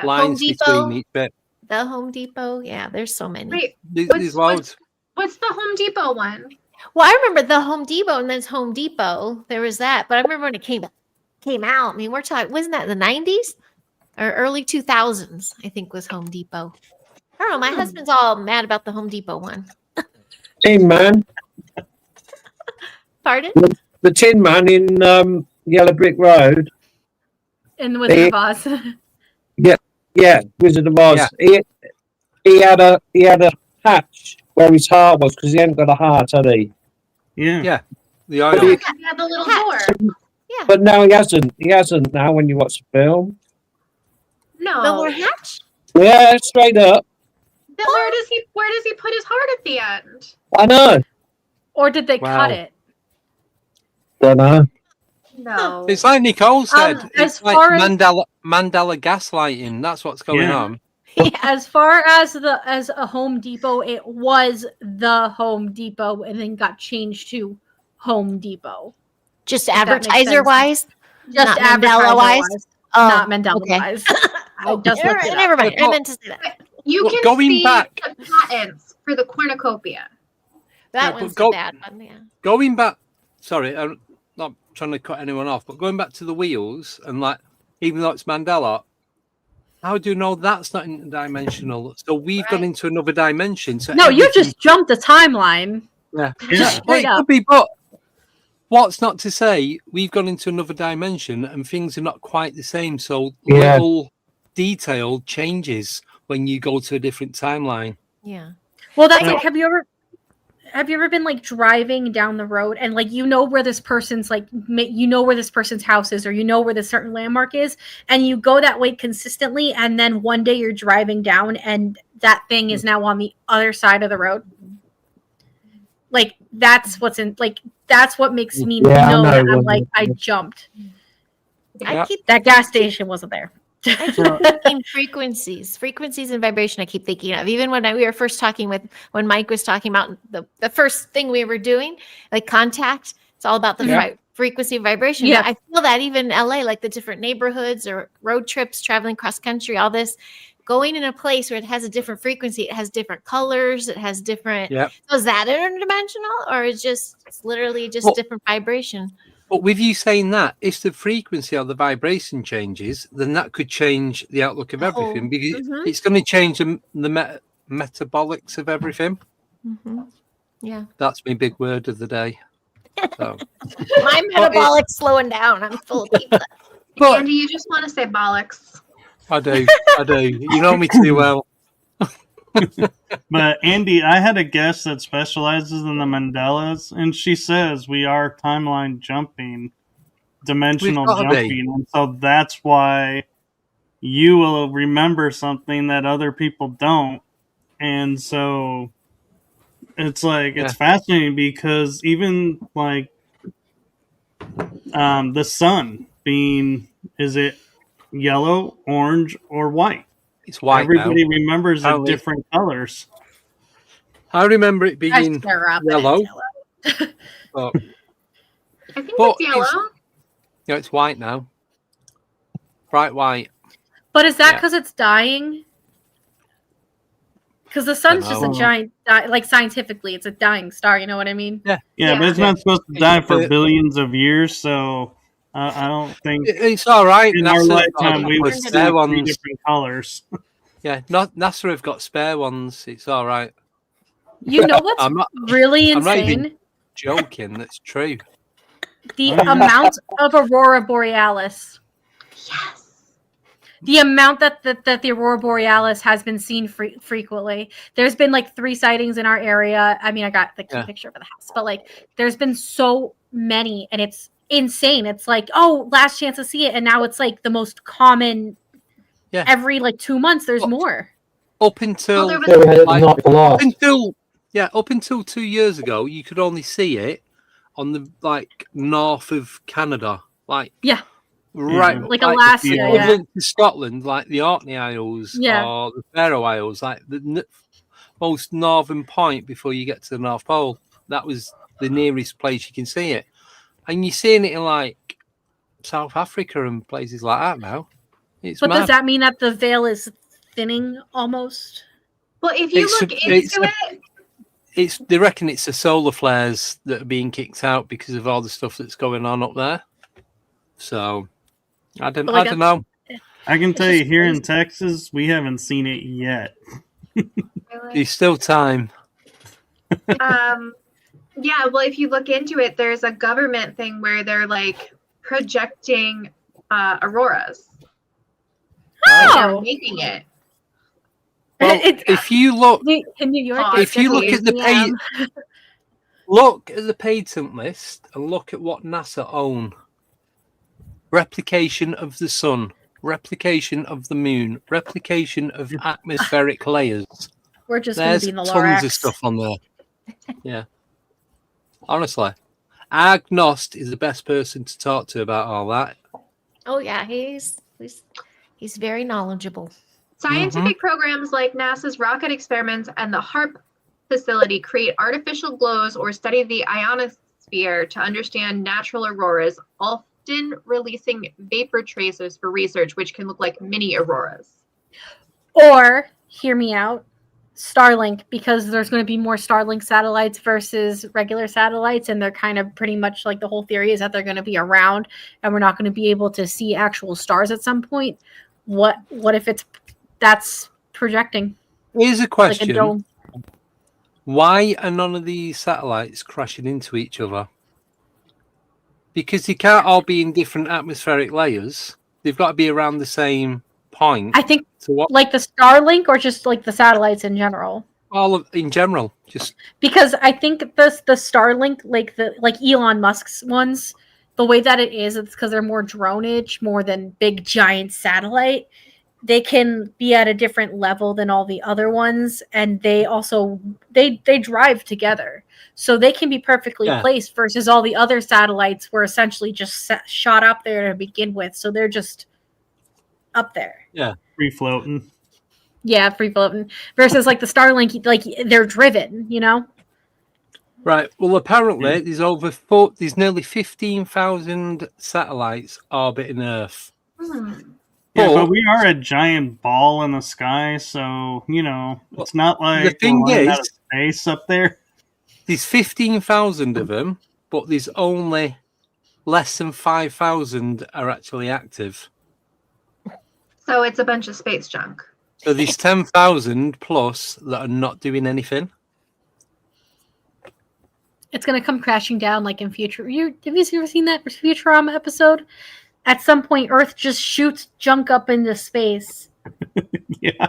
lines between each bit. The Home Depot. Yeah, there's so many. Wait, there's loads. What's the Home Depot one? Well, I remember the Home Depot, and there's Home Depot. There was that, but I remember when it came out. I mean, we're talking, wasn't that the 90s or early 2000s? I think was Home Depot. I don't know. My husband's all mad about the Home Depot one. Tin Man. Pardon? The Tin Man in Yellow Brick Road. In the Wizard of Oz. Yeah, Wizard of Oz. Yeah. He had a patch where his heart was because he hadn't got a heart, had he? Yeah. He had the little door. Yeah. But no, he hasn't. He hasn't now when you watch the film. No. No more hatch? Yeah, straight up. Then where does he put his heart at the end? I know. Or did they cut it? Don't know. No. It's like Nicole said. It's like far as- Mandela gaslighting. That's what's going on. As far as a Home Depot, it was the Home Depot and then got changed to Home Depot. Just advertiser wise? Just Mandela wise? Not Mandela wise. I just looked it up. Never mind. I meant to say that. You can see the patents for the cornucopia. That one's a bad one, yeah. Going back, sorry, I'm not trying to cut anyone off, but going back to the wheels and like, even though it's Mandela, how do you know that's not interdimensional? So we've gone into another dimension. So no, you just jumped the timeline. Yeah. It could be, but what's not to say we've gone into another dimension and things are not quite the same. So little detail changes when you go to a different timeline. Yeah. Well, that's like, have you ever been like driving down the road and like where this person's where this person's house is, or where the certain landmark is, and you go that way consistently, and then one day you're driving down and that thing is now on the other side of the road. Like that's what makes me know that I'm like I jumped. That gas station wasn't there. I keep thinking frequencies and vibration. I keep thinking of even when we were first talking when Mike was talking about the first thing we were doing, like contact. It's all about the frequency and vibration. Yeah, I feel that even in LA, like the different neighborhoods or road trips, traveling cross country, all this, going in a place where it has a different frequency, it has different colors, it has different. So is that interdimensional, or it's literally just different vibration? But with you saying that, if the frequency or the vibration changes, then that could change the outlook of everything, because it's going to change the metabolics of everything. Yeah. That's my big word of the day. So. My metabolic's slowing down. I'm full of pizza. But Andy, you just want to say bollocks. I do. You know me too well. But Andy, I had a guest that specializes in the Mandelas, and she says we are timeline jumping, dimensional jumping, and so that's why you will remember something that other people don't. And so it's like it's fascinating because even like the sun being, is it yellow, orange, or white? It's white. Everybody remembers the different colors. I remember it being yellow. But, I think it's yellow. It's white now. Bright white. But is that because it's dying? Because the sun's just a giant, like scientifically, it's a dying star. You know what I mean? Yeah, but it's not supposed to die for billions of years, so I don't think it's all right. In our lifetime, we would see 3 different colors. Yeah, NASA have got spare ones. It's all right. You know what's really insane? I'm not even joking. That's true. The amount of aurora borealis. Yes. The amount that the aurora borealis has been seen frequently. There's been like 3 sightings in our area. I mean, I got the picture of the house, but like, there's been so many, and it's insane. It's like, oh, last chance to see it, and now it's like the most common. Yeah. Every like 2 months, there's more. Up until up until 2 years ago, you could only see it on the like north of Canada, like right, like Alaska, to Scotland, like the Orkney Isles or the Faroe Isles, like the most northern point before you get to the North Pole. That was the nearest place you can see it, and you're seeing it in like South Africa and places like that now. But does that mean that the veil is thinning almost? Well, if you look into it, they reckon it's the solar flares that are being kicked out because of all the stuff that's going on up there. So I don't know. I can tell you here in Texas, we haven't seen it yet. There's still time. Yeah, well, if you look into it, there's a government thing where they're like projecting auroras. They're making it. Well, if you look in New York, if you look at the patent list and look at what NASA own: replication of the sun, replication of the moon, replication of atmospheric layers. We're just going to be in the tons of stuff on there. Yeah, honestly, Agnost is the best person to talk to about all that. Oh yeah, he's very knowledgeable. Scientific programs like NASA's rocket experiments and the HARP facility create artificial glows or study the ionosphere to understand natural auroras, often releasing vapor tracers for research, which can look like mini auroras. Or, hear me out, Starlink, because there's going to be more Starlink satellites versus regular satellites, and they're kind of pretty much like the whole theory is that they're going to be around and we're not going to be able to see actual stars at some point. What if that's projecting? Here's a question. Like why are none of these satellites crashing into each other? Because they can't all be in different atmospheric layers. They've got to be around the same point. I think like the Starlink or just like the satellites in general? In general. Just because I think the Starlink, like Elon Musk's ones, the way that it is, it's because they're more dronage, more than big giant satellite. They can be at a different level than all the other ones, and they also they drive together, so they can be perfectly placed. Versus all the other satellites were essentially just shot up there to begin with, so they're just up there. Yeah, free floating. Yeah, free floating. Versus like the Starlink, like they're driven, you know. Right. Well, apparently there's nearly 15,000 satellites orbiting Earth. Yeah, but we are a giant ball in the sky, so it's not like the thing is, out of space up there. There's 15,000 of them, but there's only less than 5,000 are actually active. So it's a bunch of space junk. So there's 10,000 plus that are not doing anything. It's going to come crashing down like in future. Have you ever seen that Futurama episode? At some point, Earth just shoots junk up into space. Yeah.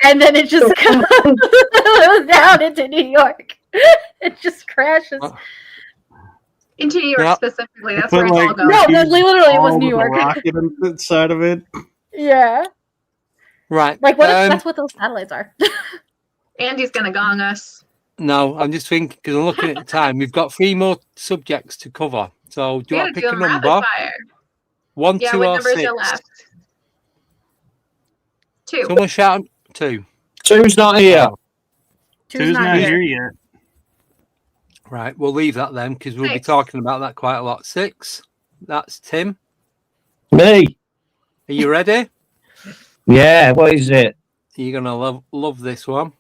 And then it just goes down into New York. It just crashes. Into New York Yep. specifically. That's But, where it's all like, going. No, literally it was All New with a York. rocket inside of it. Yeah. Right. Like, what if that's what those satellites are? Andy's going to gong us. No, I'm just thinking, because I'm looking at the time. We've got 3 more subjects to cover. So do you want to pick a number? Fire. 1, Yeah, 2, what or numbers 6? are left? 2. Someone shout 2. 2's not here. Two's not here yet. Right, we'll leave that then, because we'll be 6. talking about that quite a lot. 6. That's Tim. Me. Are you ready? Yeah, what is it? You're gonna love this one.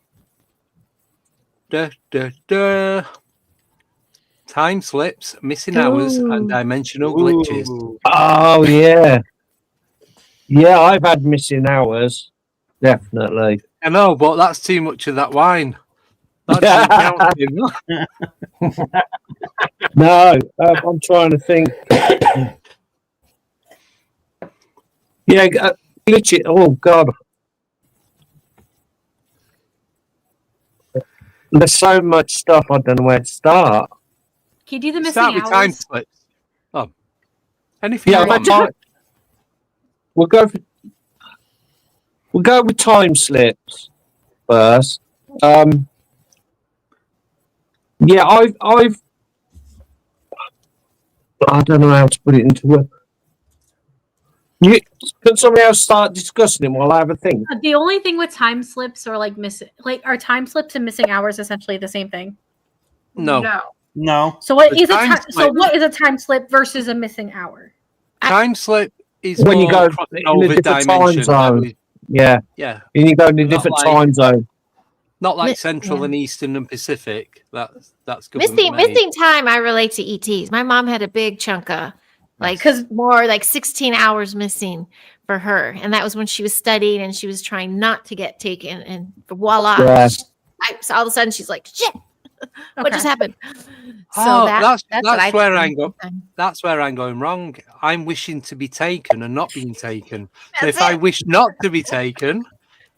Duh, duh, duh. Time slips, missing hours, and dimensional glitches. Ooh. Oh, yeah. Yeah, I've had missing hours. Definitely. I know, but that's too much of that wine. That doesn't count, Tim. No, I'm trying to think. Yeah, glitch it. Oh, God. There's so much stuff, I don't know where to start. Can you do the missing Start with hours? time slips. Oh, anything Yeah, you want. we'll go with time slips first. Yeah, I don't know how to put it into words. Can somebody else start discussing it while I have a think? The only thing with time slips or like are time slips and missing hours essentially the same thing? No. No. So what The is time what is a time slip versus a missing hour? Time slip is When you more go crossing in a over different time dimension. zone. Yeah, Yeah, and you go in a Not different like- time zone. not like Mi- Central yeah. and Eastern and Pacific. That's good. Missing time, I relate to ETs. My mom had a big chunk of like more like 16 hours missing for her. And that was when she was studying and she was trying not to get taken. And voila. Yeah. So all of a sudden she's like, shit, what just happened? Oh, that's what I where think. That's where I'm going wrong. I'm wishing to be taken and not being taken. So That's if I it. wish not to be taken,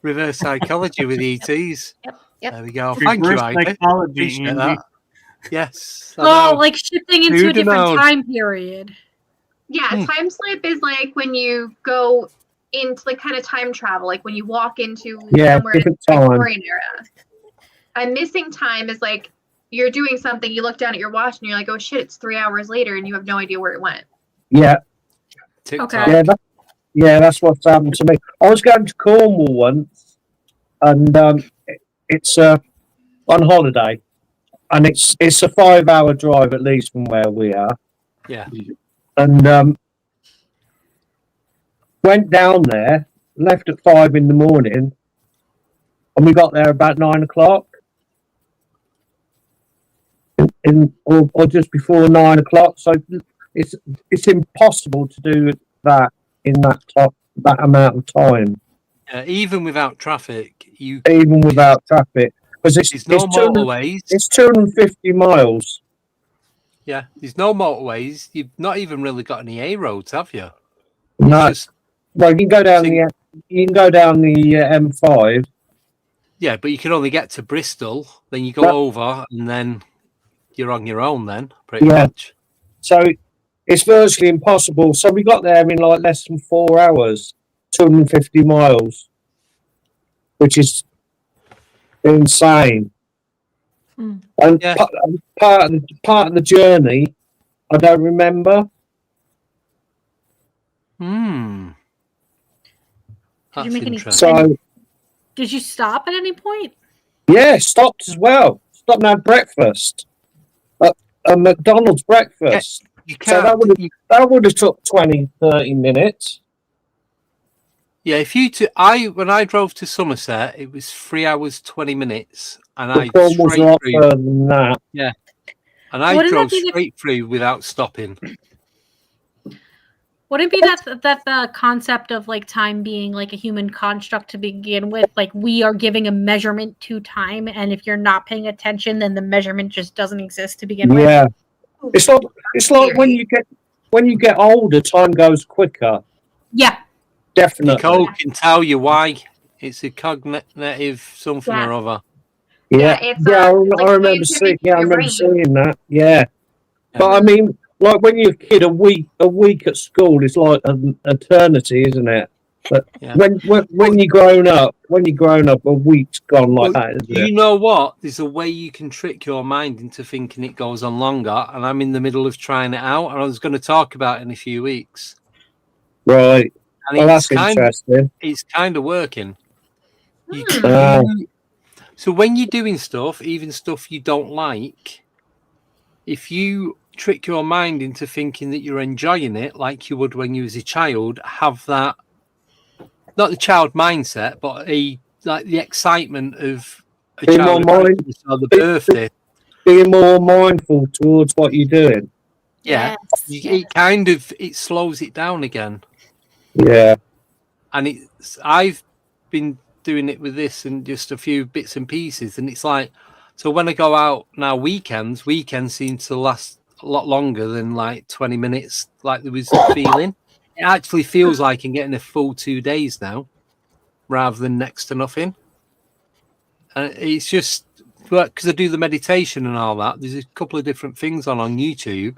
reverse psychology with ETs. Yep. There we go. Thank you, Reverse Heidi. psychology, Appreciate Andy. that. Yes. I Oh, know. like shifting into Who'd a different have known? time period. Yeah, time slip is like when you go into like kind of time travel, like when you walk into Yeah, somewhere in different the time. Victorian era. A missing time is like you're doing something, you look down at your watch and you're like, oh shit, it's 3 hours later and you have no idea where it went. Yeah, TikTok. Okay. that's what's happened to me. I was going to Cornwall once, and it's on holiday, and it's a 5-hour drive at least from where we are. Yeah. And went down there, left at 5 in the morning, and we got there about 9 o'clock. Or just before 9 o'clock. So it's impossible to do that in that amount of time, Even without traffic, even without traffic, because there's no motorways. It's 250 miles. Yeah, there's no motorways. You've not even really got any A roads, have you? No, It's just- well, you can go down the M5. yeah, but you can only get to Bristol, then you go But- over, and then you're on your own. Then pretty Yeah. much. So it's virtually impossible. So we got there in like less than 4 hours, 250 miles, which is insane. Hmm. And Yeah. part of the journey, I don't remember. Hmm. Did you That's make any interesting. So Did you stop at any point? yeah, stopped as well. Stopped and had breakfast. A McDonald's breakfast. You So can't. that would have took 20, 30 minutes. Yeah, when I drove to Somerset, it was 3 hours 20 minutes, and I The was a straight lot through, further than that. and I Wouldn't that drove be the- straight through without stopping. Wouldn't it be that the concept of like time being like a human construct to begin with? Like we are giving a measurement to time, and if you're not paying attention, then the measurement just doesn't exist to begin with. Yeah, it's like when you get older, time goes quicker. Yeah, definitely. Nicole can tell you why. It's a cognitive something or other. Yeah, it's I like remember scientific seeing. Yeah, I your remember brain. seeing that. Yeah, but I mean, like when you're a kid, a week at school is like an eternity, isn't it? But when you're grown up, a week's gone like that, isn't it? You know what? There's a way you can trick your mind into thinking it goes on longer, and I'm in the middle of trying it out, and I was going to talk about it in a few weeks. Right. And Well, that's interesting. It's kind of working. So when you're doing stuff, even stuff you don't like, if you trick your mind into thinking that you're enjoying it like you would when you was a child, have that, not the child mindset, but the excitement of a child or the birthday. Being more mindful towards what you're doing. Yeah. It slows it down again. Yeah. And I've been doing it with this and just a few bits and pieces, and it's like, so when I go out now weekends seem to last a lot longer than like 20 minutes like there was a feeling. It actually feels like I'm getting a full 2 days now rather than next to nothing. And it's just because I do the meditation and all that, there's a couple of different things on YouTube,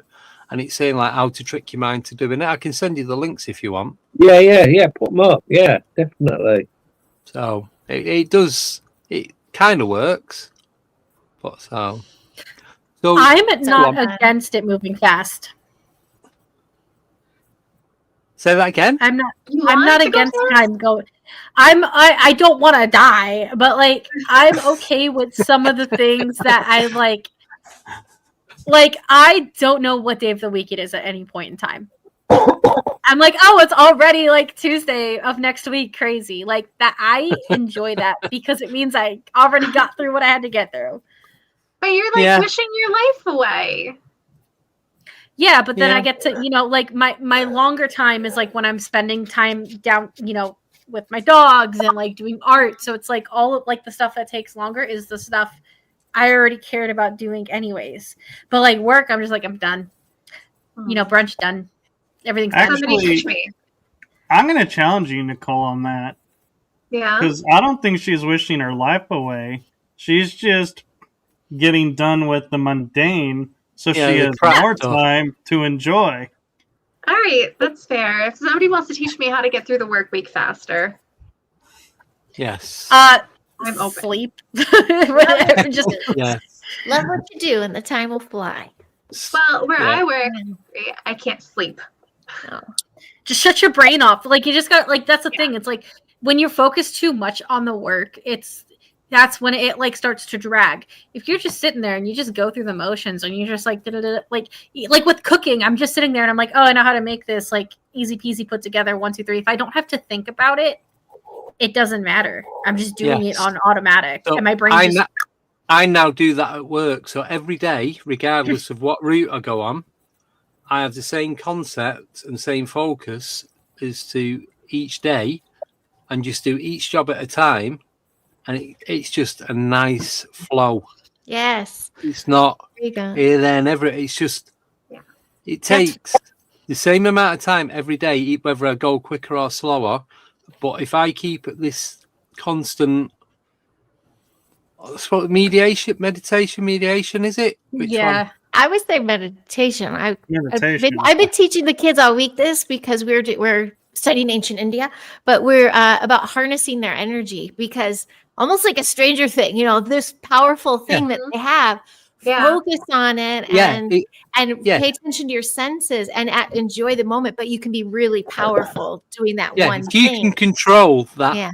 and it's saying like how to trick your mind to doing it. I can send you the links if you want. Yeah, put them up. Yeah, definitely. So it does. It kind of works, but so I'm not against it moving fast. Say that again. I'm not against time going. I don't want to die, but like I'm okay with some of the things that I like. Like I don't know what day of the week it is at any point in time. I'm like, oh, it's already like Tuesday of next week. Crazy. Like that. I enjoy that because it means I already got through what I had to get through. But you're like wishing your life away. Yeah, but then I get to, like my longer time is like when I'm spending time down, with my dogs and like doing art. So it's like all of like the stuff that takes longer is the stuff I already cared about doing anyways. But like work, I'm just like, I'm done. Brunch done. Everything's done. Actually, I'm going to challenge you, Nicole, on that. Yeah. Because I don't think she's wishing her life away. She's just getting done with the mundane so she has more time to enjoy. All right, that's fair. If somebody wants to teach me how to get through the work week faster. Yes. I'm open. Sleep. Just love what you do and the time will fly. Well, where I work, I can't sleep. No. Just shut your brain off. Like you just got like that's the thing. It's like when you're focused too much on the work, that's when it like starts to drag. If you're just sitting there and you just go through the motions and you're just like like with cooking, I'm just sitting there and I'm like, oh, I know how to make this like easy peasy put together 1, 2, 3. If I don't have to think about it, it doesn't matter. I'm just doing it on automatic, and my brain. I now do that at work. So every day, regardless of what route I go on, I have the same concept and same focus as to each day, and just do each job at a time. And it's just a nice flow. Yes. It's not here, there, and ever. It's just, it takes the same amount of time every day, whether I go quicker or slower. But if I keep at this constant meditation, is it? Which one? I would say meditation. I've been teaching the kids all week this because we're studying ancient India, but we're about harnessing their energy because almost like a Stranger Thing, this powerful thing that they have. Focus on it and pay attention to your senses and enjoy the moment. But you can be really powerful doing that one thing. You can control that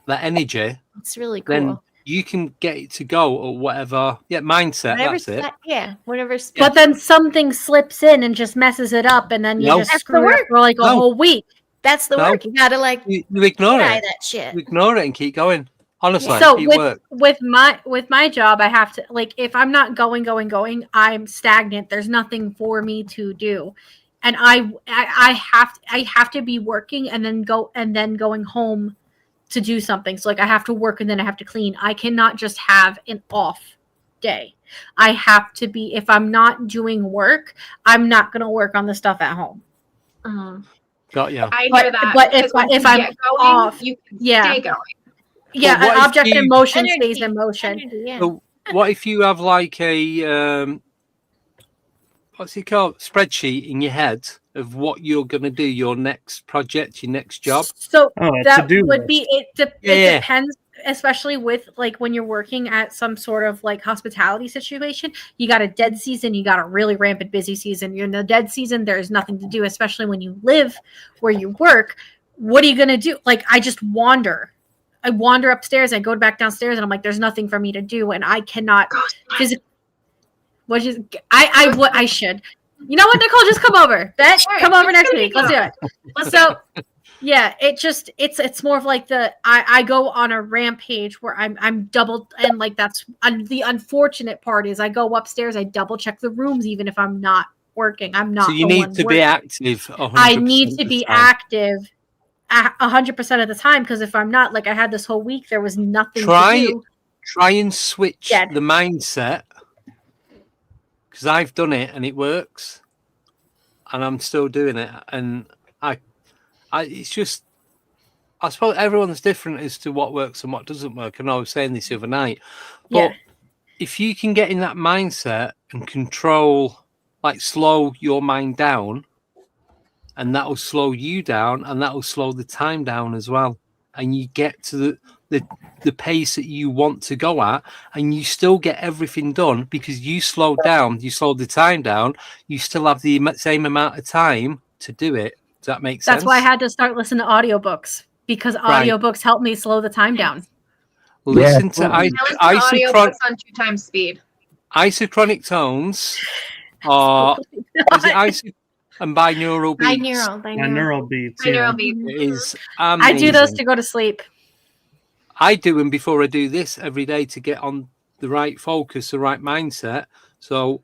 energy. It's really cool. Then you can get it to go or whatever. Mindset. That's it. Whatever. But then something slips in and just messes it up, and then you just screw it for like a whole week. That's the work. You gotta like you ignore it. That shit. You ignore it and keep going. Honestly, so with my job, I have to like if I'm not going, I'm stagnant. There's nothing for me to do. and I have to be working and then going home to do something. So like I have to work and then I have to clean. I cannot just have an off day. I have to be, if I'm not doing work, I'm not going to work on the stuff at home. Got you. I hear that. But if I'm going, off, you can yeah. stay going. Yeah, But an what object if in you- motion Energy. stays in motion. Energy, yeah. So what if you have like a what's it called, spreadsheet in your head of what you're going to do, your next project, your next job? So Oh, a that to-do would list. be it. It Yeah. depends, especially with like when you're working at some sort of like hospitality situation. You got a dead season, you got a really rampant busy season. You're in the dead season, there's nothing to do, especially when you live where you work. What are you going to do? Like I just wander. I wander upstairs, I go back downstairs, and I'm like, there's nothing for me to do, and I cannot physically. I should. You know what, Nicole? Just come over. Bet, come over next week. Let's do it. So, yeah, it's more of like I go on a rampage where I'm double, and like that's the unfortunate part is I go upstairs, I double check the rooms even if I'm not working. I'm not. So you the need one to be working. active. 100% I need to of be the time. active 100% of the time, because if I'm not, like I had this whole week, there was nothing Try to do. Try and switch Dead. the mindset, because I've done it and it works, and I'm still doing it. And I it's just, I suppose everyone's different as to what works and what doesn't work. And I was saying this the other night, but Yeah. if you can get in that mindset and control, like slow your mind down, and that will slow you down, and that will slow the time down as well. And you get to the pace that you want to go at, and you still get everything done because you slowed down, you slowed the time down, you still have the same amount of time to do it. Does that make sense? That's why I had to start listening to audiobooks, because Right. audiobooks help me slow the time down. Listen to I listen to audiobooks on 2 times speed. isochronic tones, or is it and binaural beats? Binaural beats. Binaural beats. It is I do those amazing. to go to sleep. I do them before I do this every day to get on the right focus, the right mindset. So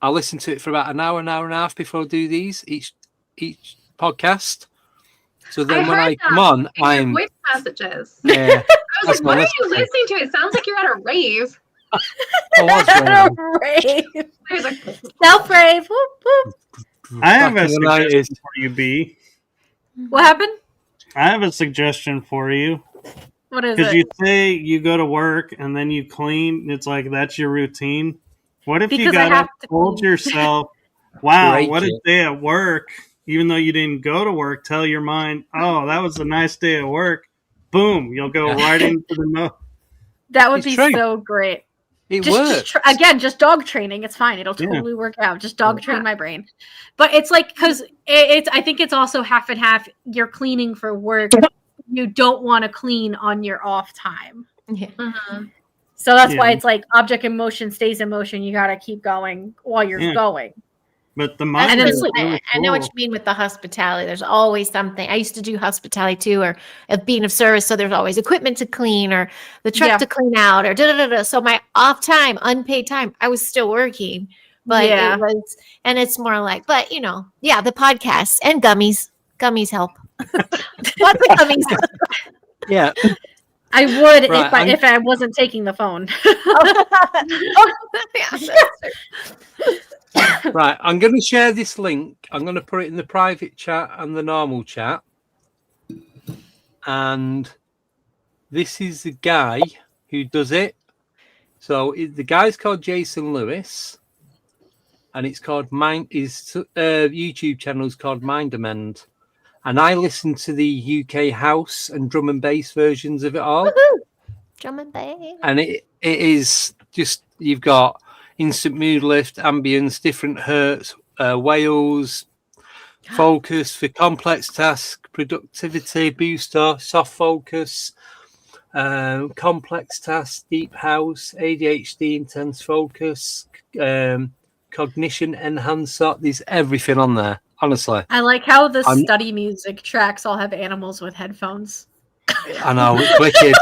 I listen to it for about an hour and a half before I do these each podcast. So then when I come on, I'm voice messages. yeah. I was like, what are you listening to? It sounds like you're at a rave. There's a Self-rave. Whoop, whoop. I have a Back in the 90s. suggestion for you, B. What happened? I have a suggestion for you. What is Because it? you say you go to work and then you clean. It's like that's your routine. What if you Because I got have up, to told clean. yourself, wow, Great what a tip. day at work. Even though you didn't go to work, tell your mind, oh, that was a nice day at work. Boom, you'll go right into the note. That would It's be true. so great. It Just works. again, just dog training. It's fine. It'll Yeah. totally work out. Just dog train my brain. But it's like, because it's, I think it's also half and half. You're cleaning for work. You don't want to clean on your off time. Yeah. So that's why Yeah. it's like object in motion stays in motion. You got to keep going while you're Yeah. going. But the And mind then is sleep. really I know what cool. you mean with the hospitality. There's always something. I used to do hospitality too, or of being of service. So there's always equipment to clean, or the truck Yeah. to clean out, or da da da da. So my off time, unpaid time, I was still working, but Yeah. it was, and it's more like, but you know, yeah, the podcasts and gummies. Gummies help. Lots of gummies. Yeah. I would Right, if I wasn't taking the phone. Yeah, that's true. Right. I'm going to share this link. I'm going to put it in the private chat and the normal chat. And this is the guy who does it. So the guy's called Jason Lewis, and it's called his YouTube channel is called Mind Amend. And I listen to the UK house and drum and bass versions of it all. Drum and bass. And it is just, you've got instant mood lift, ambience, different hertz, wails, focus for complex task, productivity booster, soft focus, complex task, deep house, ADHD, intense focus, cognition enhancer. There's everything on there, honestly. I like how the I'm- study music tracks all have animals with headphones. I know, it's wicked.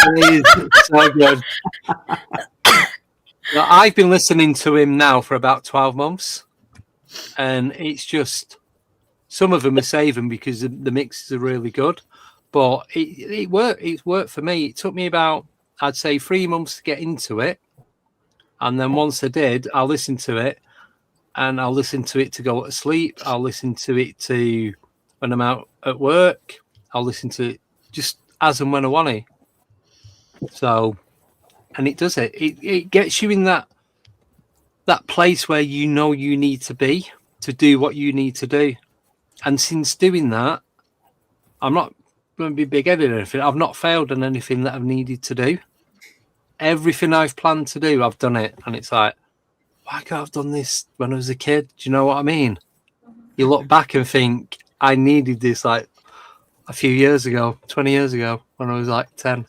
It is so good. Now, I've been listening to him now for about 12 months. and it's just some of them are saving because the mixes are really good. But it worked. It's worked for me. It took me about, I'd say, 3 months to get into it, and then once I did, I'll listen to it, and I'll listen to it to go to sleep. I'll listen to it to when I'm out at work. I'll listen to it just as and when I want to. So, and it does it. It gets you in that place where you know you need to be to do what you need to do. And since doing that, I'm not going to be big-headed or anything. I've not failed on anything that I've needed to do. Everything I've planned to do, I've done it. And it's like, why can't I have done this when I was a kid? Do you know what I mean? You look back and think, I needed this like a few years ago, 20 years ago, when I was like 10.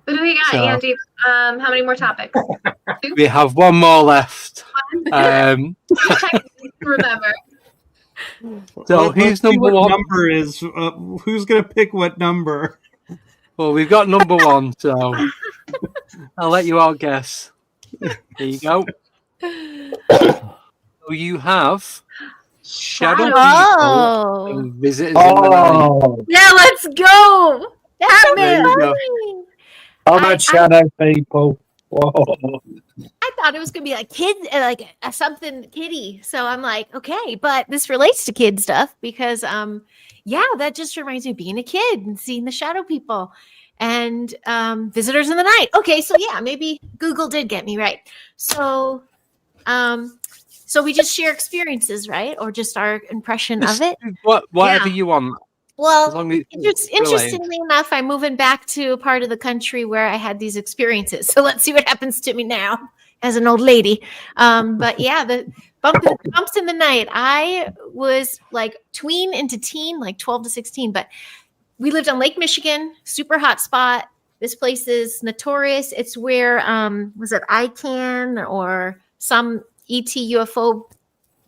What do we got, Andy? How many more topics? 2? We have one more left. Remember. So who's number one? Number is who's gonna pick what number? Well, we've got number 1, so I'll let you all guess. Here you go. So you have shadow people and visitors in the night. Yeah, let's go. There you go. Shadow people. Whoa. I thought it was gonna be like kids, like something kiddie. So I'm like, okay, but this relates to kid stuff because, that just reminds me of being a kid and seeing the shadow people and visitors in the night. Okay, so yeah, maybe Google did get me right. So, so we just share experiences, right, or just our impression of it. Whatever you want. Well, interestingly enough, I'm moving back to a part of the country where I had these experiences. So let's see what happens to me now as an old lady. But yeah, the bumps in the night. I was like tween into teen, like 12 to 16. But we lived on Lake Michigan, super hot spot. This place is notorious. It's where, was it ICANN or some ET UFO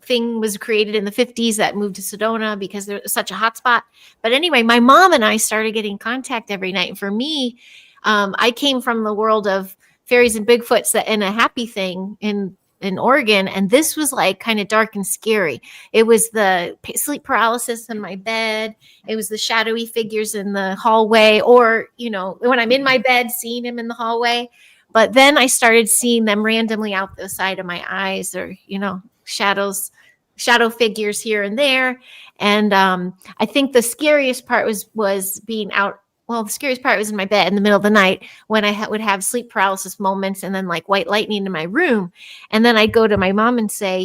thing was created in the 50s that moved to Sedona because there's such a hot spot. But anyway, my mom and I started getting contact every night. And for me, I came from the world of fairies and Bigfoots that in a happy thing in Oregon. And this was like kind of dark and scary. It was the sleep paralysis in my bed. It was the shadowy figures in the hallway, or, when I'm in my bed, seeing him in the hallway. But then I started seeing them randomly out the side of my eyes, or, shadow figures here and there. And I think the scariest part was being out. Well, the scariest part was in my bed in the middle of the night when I would have sleep paralysis moments and then like white lightning in my room. And then I'd go to my mom and say,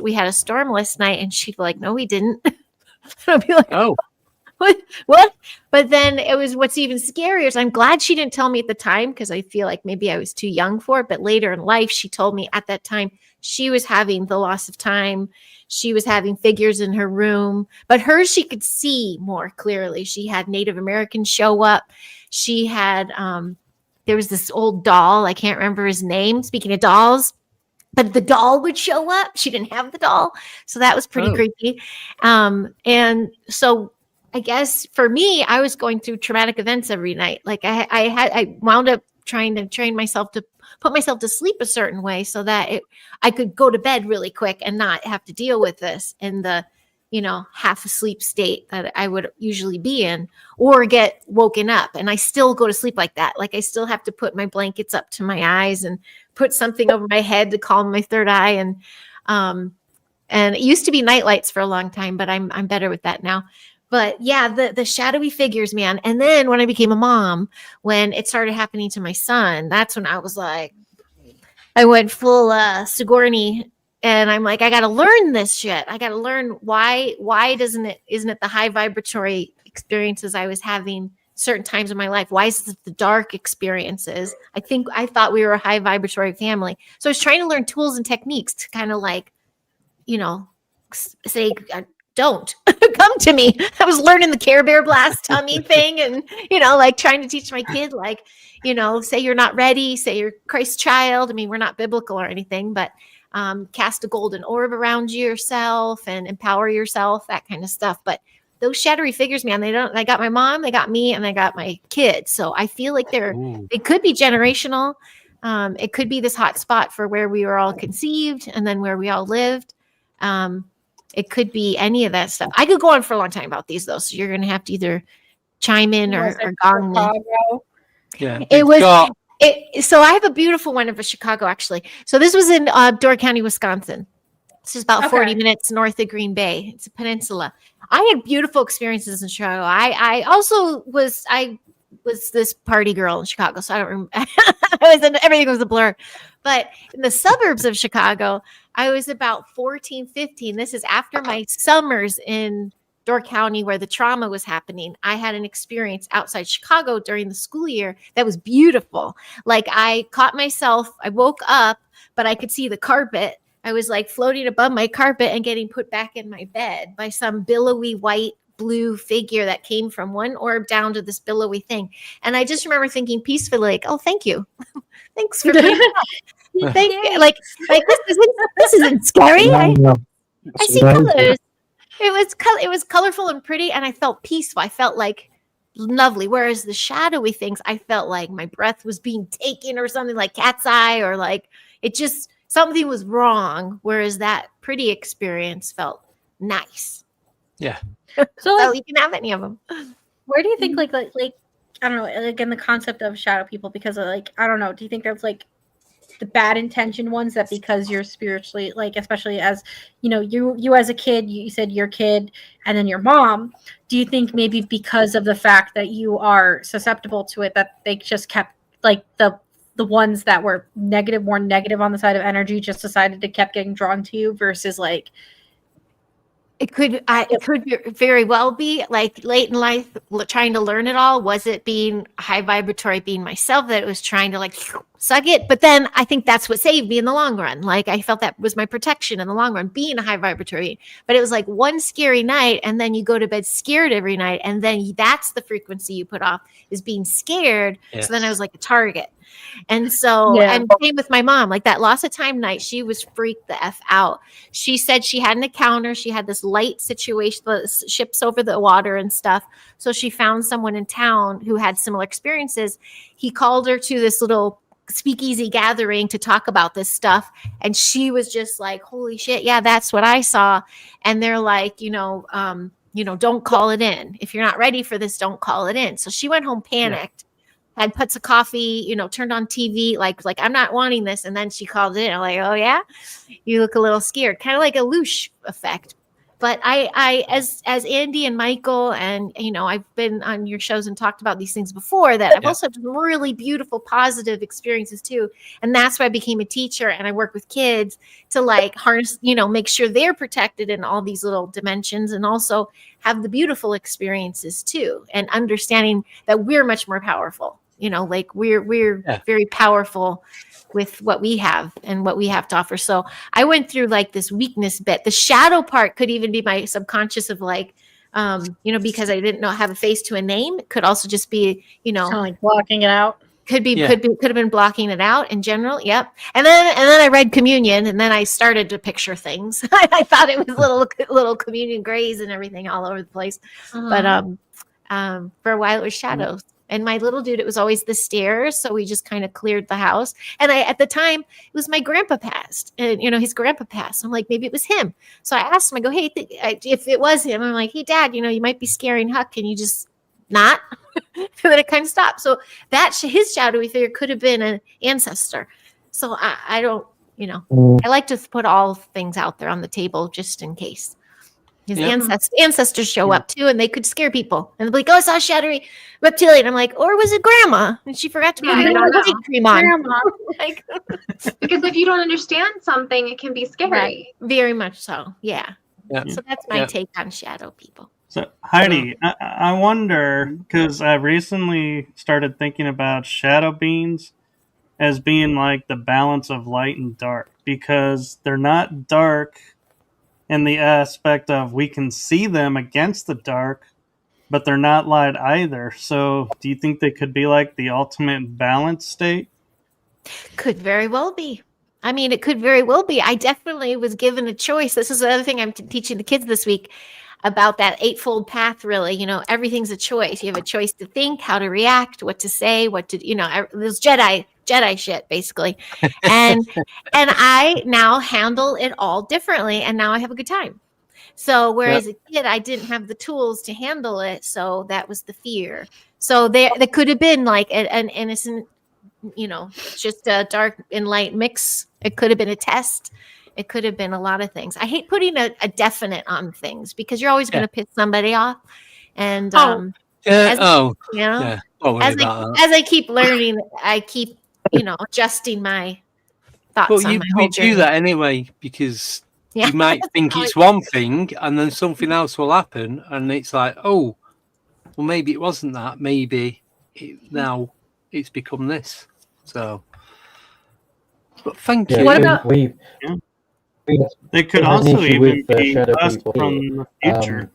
we had a storm last night. And she'd be like, no, we didn't. I'd be like, oh, what? But then it was what's even scarier is I'm glad she didn't tell me at the time because I feel like maybe I was too young for it. But later in life, she told me at that time she was having the loss of time. She was having figures in her room, but hers she could see more clearly. She had Native Americans show up. She had, there was this old doll. I can't remember his name. Speaking of dolls, but the doll would show up. She didn't have the doll. So that was pretty creepy. And so I guess for me, I was going through traumatic events every night. Like I wound up trying to train myself to put myself to sleep a certain way so that I could go to bed really quick and not have to deal with this in the, half asleep state that I would usually be in or get woken up. And I still go to sleep like that. Like I still have to put my blankets up to my eyes and put something over my head to calm my third eye. And it used to be night lights for a long time, but I'm better with that now. But yeah, the shadowy figures, man. And then when I became a mom, when it started happening to my son, that's when I was like, I went full Sigourney, and I'm like, I got to learn this shit. I got to learn why isn't it the high vibratory experiences I was having certain times in my life? Why is it the dark experiences? I thought we were a high vibratory family. So I was trying to learn tools and techniques to kind of like, say, don't come to me. I was learning the Care Bear blast tummy thing and, like trying to teach my kid, like, say you're not ready, say you're Christ's child. I mean, we're not biblical or anything, but cast a golden orb around yourself and empower yourself, that kind of stuff. But those shadowy figures, man, I got my mom, they got me, and I got my kids. So I feel like they could be generational. It could be this hot spot for where we were all conceived and then where we all lived. It could be any of that stuff. I could go on for a long time about these, though. So you're going to have to either chime in or gong me. Yeah. It was. So I have a beautiful one of Chicago, actually. So this was in Door County, Wisconsin. This is about 40 minutes north of Green Bay. It's a peninsula. I had beautiful experiences in Chicago. I also was this party girl in Chicago, so I don't remember. Everything was a blur. But in the suburbs of Chicago, I was about 14, 15. This is after my summers in Door County where the trauma was happening. I had an experience outside Chicago during the school year that was beautiful. Like I caught myself, I woke up, but I could see the carpet. I was like floating above my carpet and getting put back in my bed by some billowy white blue figure that came from one orb down to this billowy thing. And I just remember thinking peacefully, like, oh, thank you. Thanks for being thank you. Like this isn't scary. I see colors. It was colorful and pretty, and I felt peaceful. I felt like lovely. Whereas the shadowy things, I felt like my breath was being taken or something, like cat's eye, or like it just something was wrong. Whereas that pretty experience felt nice. Yeah. So you can have any of them. Where do you think like I don't know, like in the concept of shadow people, because of, like, I don't know, do you think that's like the bad intention ones that because you're spiritually, like, especially as you as a kid, you said your kid and then your mom, do you think maybe because of the fact that you are susceptible to it that they just kept like the ones that were more negative on the side of energy just decided to kept getting drawn to you versus like it could very well be like late in life trying to learn it all. Was it being high vibratory, being myself, that it was trying to like suck it? But then I think that's what saved me in the long run. Like I felt that was my protection in the long run, being a high vibratory. But it was like one scary night, and then you go to bed scared every night, and then that's the frequency you put off, is being scared. Yes. So then I was like a target. And so, and same with my mom, like that loss of time night, she was freaked the F out. She said she had an encounter. She had this light situation, the ships over the water and stuff. So she found someone in town who had similar experiences. He called her to this little speakeasy gathering to talk about this stuff. And she was just like, holy shit. Yeah, that's what I saw. And they're like, don't call it in. If you're not ready for this, don't call it in. So she went home panicked. Had pots of coffee, turned on TV, like I'm not wanting this. And then she called in. I'm like, oh yeah, you look a little scared, kind of like a Loosh effect. But I as Andy and Michael, and I've been on your shows and talked about these things before, that I've also had really beautiful, positive experiences too. And that's why I became a teacher, and I work with kids to like harness, make sure they're protected in all these little dimensions, and also have the beautiful experiences too, and understanding that we're much more powerful. Like we're very powerful with what we have and what we have to offer. So I went through like this weakness bit. The shadow part could even be my subconscious of like, because I didn't have a face to a name. It could also just be, like blocking it out. Could have been blocking it out in general. Yep. And then I read communion, and then I started to picture things. I thought it was little communion grays and everything all over the place. But for a while it was shadows. And my little dude, it was always the stairs. So we just kind of cleared the house. And at the time, it was my grandpa passed. And, his grandpa passed. I'm like, maybe it was him. So I asked him, I go, hey, if it was him, I'm like, hey, Dad, you might be scaring Huck. Can you just not? And then it kind of stopped. So his shadowy figure could have been an ancestor. So I don't, I like to put all things out there on the table just in case. His ancestors show up too, and they could scare people. And they'll be like, oh, I saw a shadowy reptilian. I'm like, or was it Grandma? And she forgot to put her cream on. Grandma. Because if you don't understand something, it can be scary. Right. Very much so. Yeah. So that's my take on shadow people. So Heidi, I wonder, because I recently started thinking about shadow beings as being like the balance of light and dark, because they're not dark in the aspect of we can see them against the dark, but they're not light either. So do you think they could be like the ultimate balance state? Could very well be. I mean, it could very well be. I definitely was given a choice. This is the other thing I'm teaching the kids this week about that eightfold path, really. Everything's a choice. You have a choice to think, how to react, what to say, those Jedi Jedi shit, basically. And I now handle it all differently, and now I have a good time. So whereas a kid, I didn't have the tools to handle it, so that was the fear. So there could have been like an innocent, just a dark and light mix. It could have been a test. It could have been a lot of things. I hate putting a definite on things because you're always going to piss somebody off. And as I keep learning, I keep adjusting my thoughts. But you do that anyway because you might think it's one thing, and then something else will happen, and it's like, oh, well, maybe it wasn't that. Maybe now it's become this. So, but thank you. What about? They could also even be us from the future.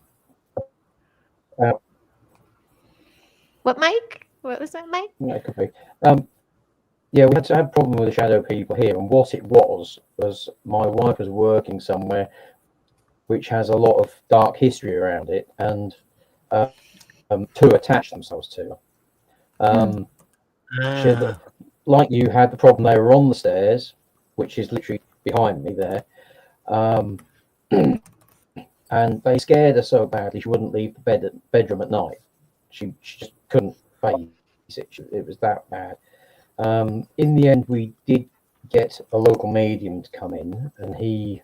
What, Mike? What was that, Mike? Yeah, it could be. We had to have a problem with the shadow people here, and what it was my wife was working somewhere which has a lot of dark history around it, and two attached themselves to her. Like you had the problem, they were on the stairs, which is literally behind me there. And they scared her so badly she wouldn't leave the bedroom at night. She just couldn't face it. It was that bad. In the end, we did get a local medium to come in, and he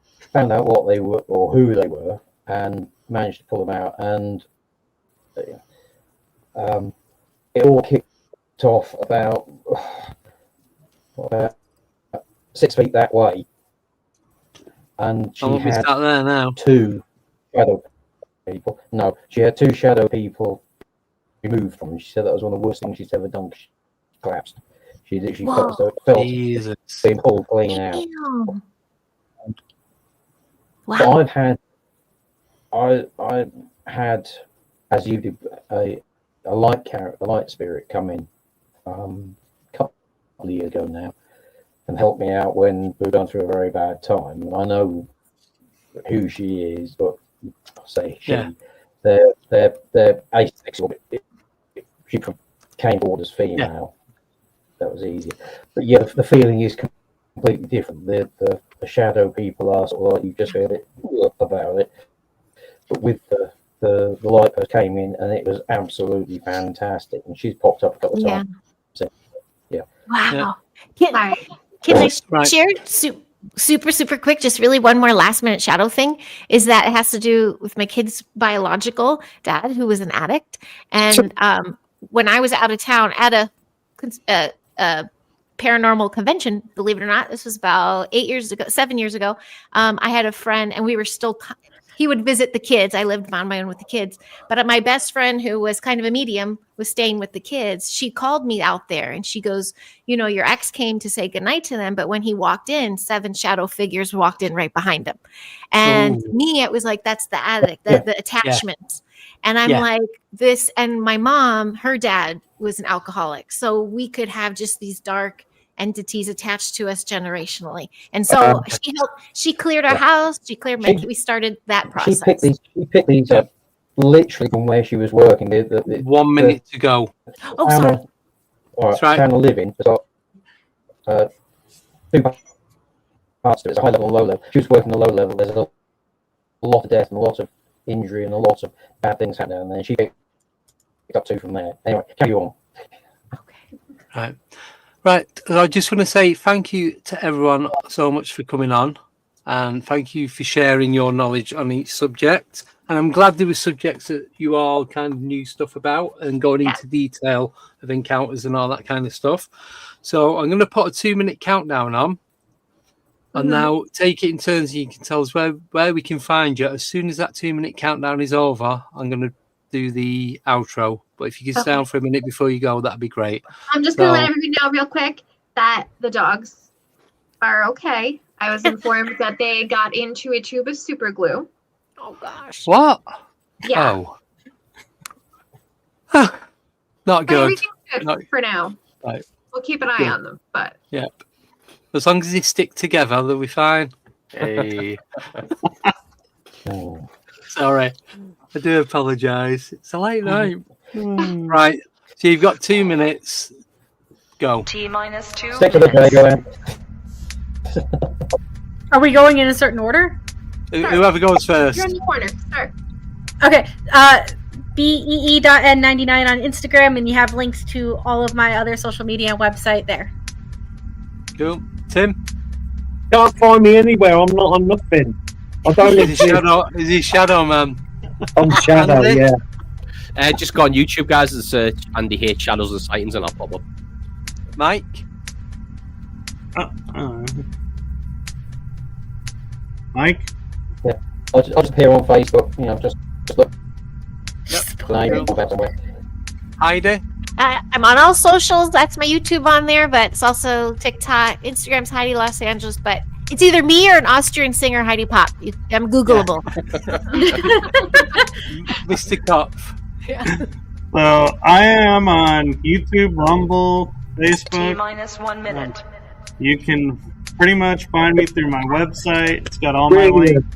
found out what they were or who they were, and managed to pull them out. And it all kicked off about 6 feet that way, and she had there now. 2 shadow people. No, she had 2 shadow people removed from her. She said that was one of the worst things she's ever done. She collapsed. She literally felt being pulled clean out. Wow. But I had, as you did, a light spirit come in a couple of years ago now, and helped me out when we were going through a very bad time. And I know who she is, but I'll say she. They're asexual. She came forward as female. That was easy. But yeah, the feeling is completely different. The shadow people are sort of like, you just feel it about it. But with the light post came in, and it was absolutely fantastic. And she's popped up a couple of times. So, wow. Can I share super quick, just really one more last minute shadow thing, is that it has to do with my kid's biological dad, who was an addict. And when I was out of town at a paranormal convention, believe it or not, this was about 7 years ago, I had a friend, and we were still he would visit the kids. I lived on my own with the kids, but my best friend, who was kind of a medium, was staying with the kids. She called me out there, and she goes, your ex came to say goodnight to them, but when he walked in, 7 shadow figures walked in right behind him. And me, it was like, that's the addict, the attachment. And I'm like, this, and my mom, her dad was an alcoholic. So we could have just these dark entities attached to us generationally. And so she cleared our house. She cleared we started that process. She picked these up literally from where she was working. 1 minute to go. Oh, sorry. All right, channel living. There's got 2 parts to it. It's a high level and low level. She was working the low level. There's a lot of death and a lot of injury and a lot of bad things happening, and then she picked up 2 from there. Anyway, carry on. Okay. Right. I just want to say thank you to everyone so much for coming on, and thank you for sharing your knowledge on each subject. And I'm glad there were subjects that you all kind of knew stuff about, and going into detail of encounters and all that kind of stuff. So I'm going to put a 2-minute countdown on, and now take it in turns. You can tell us where we can find you. As soon as that 2-minute countdown is over, I'm going to do the outro. But if you can stay on for a minute before you go, that'd be great. I'm just going to let everybody know real quick that the dogs are okay. I was informed that they got into a tube of super glue. Oh, gosh. What? Yeah. Oh. Not good. Everything's good for now. Right. We'll keep an eye on them, but... Yep. As long as they stick together, they'll be fine. Hey. Sorry. I do apologise. It's a late night. Right. So you've got 2 minutes. Go. T-minus 2 Stick to the minutes. Drago. Are we going in a certain order? Whoever goes first. You're in the corner. Start. Okay. BEE.N99 on Instagram, and you have links to all of my other social media and website there. Cool. Tim? Can't find me anywhere. I'm not on nothing. I don't Is he Shadow Man? I'm Shadow, Andy? yeah. Just go on YouTube, guys, and search Andy H Shadows and Sightings, and I'll pop up. Mike? Mike? Yeah. I'll just appear on Facebook. Just look. Yep. Somewhere. Heidi? I'm on all socials. That's my YouTube on there, but it's also TikTok. Instagram's Heidi Los Angeles, but it's either me or an Austrian singer, Heidi Popp. I'm Googleable. Mr. Kopf. So I am on YouTube, Rumble, Facebook. T-minus 1 minute. You can pretty much find me through my website. It's got all my links.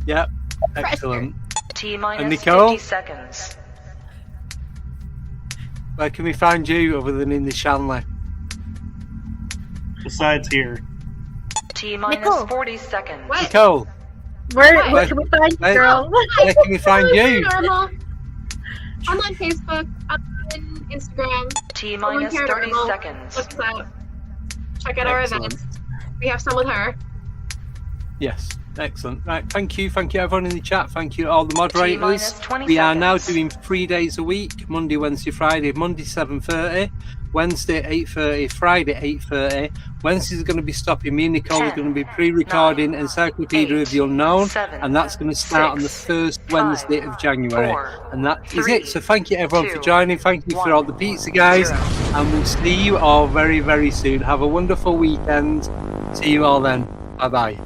Yep. Excellent. T-minus And Nicole? 50 seconds. Where can we find you other than in the Shanley? Besides here. T-minus Nicole. 40 seconds. What? Nicole, Where can we find you, Wait. girl? where can we find you? Paranormal. I'm on Facebook. I'm on Instagram. T-minus 30 Paranormal. seconds. Check us out. Check out our Excellent. events. We have some with her. Yes, excellent. Right, thank you everyone in the chat. Thank you all the moderators. T-minus 20 We are now seconds. doing 3 days a week: Monday, Wednesday, Friday. Monday 7:30, Wednesday 8:30, Friday 8:30. Wednesday's going to be stopping. Me and Nicole are going to be pre-recording Encyclopedia of the Unknown, and that's going to start on the first Wednesday of January. And that is it. So thank you everyone for joining. Thank you for all the pizza guys, and we'll see you all very, very soon. Have a wonderful weekend. See you all then. Bye bye.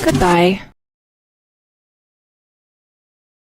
Goodbye.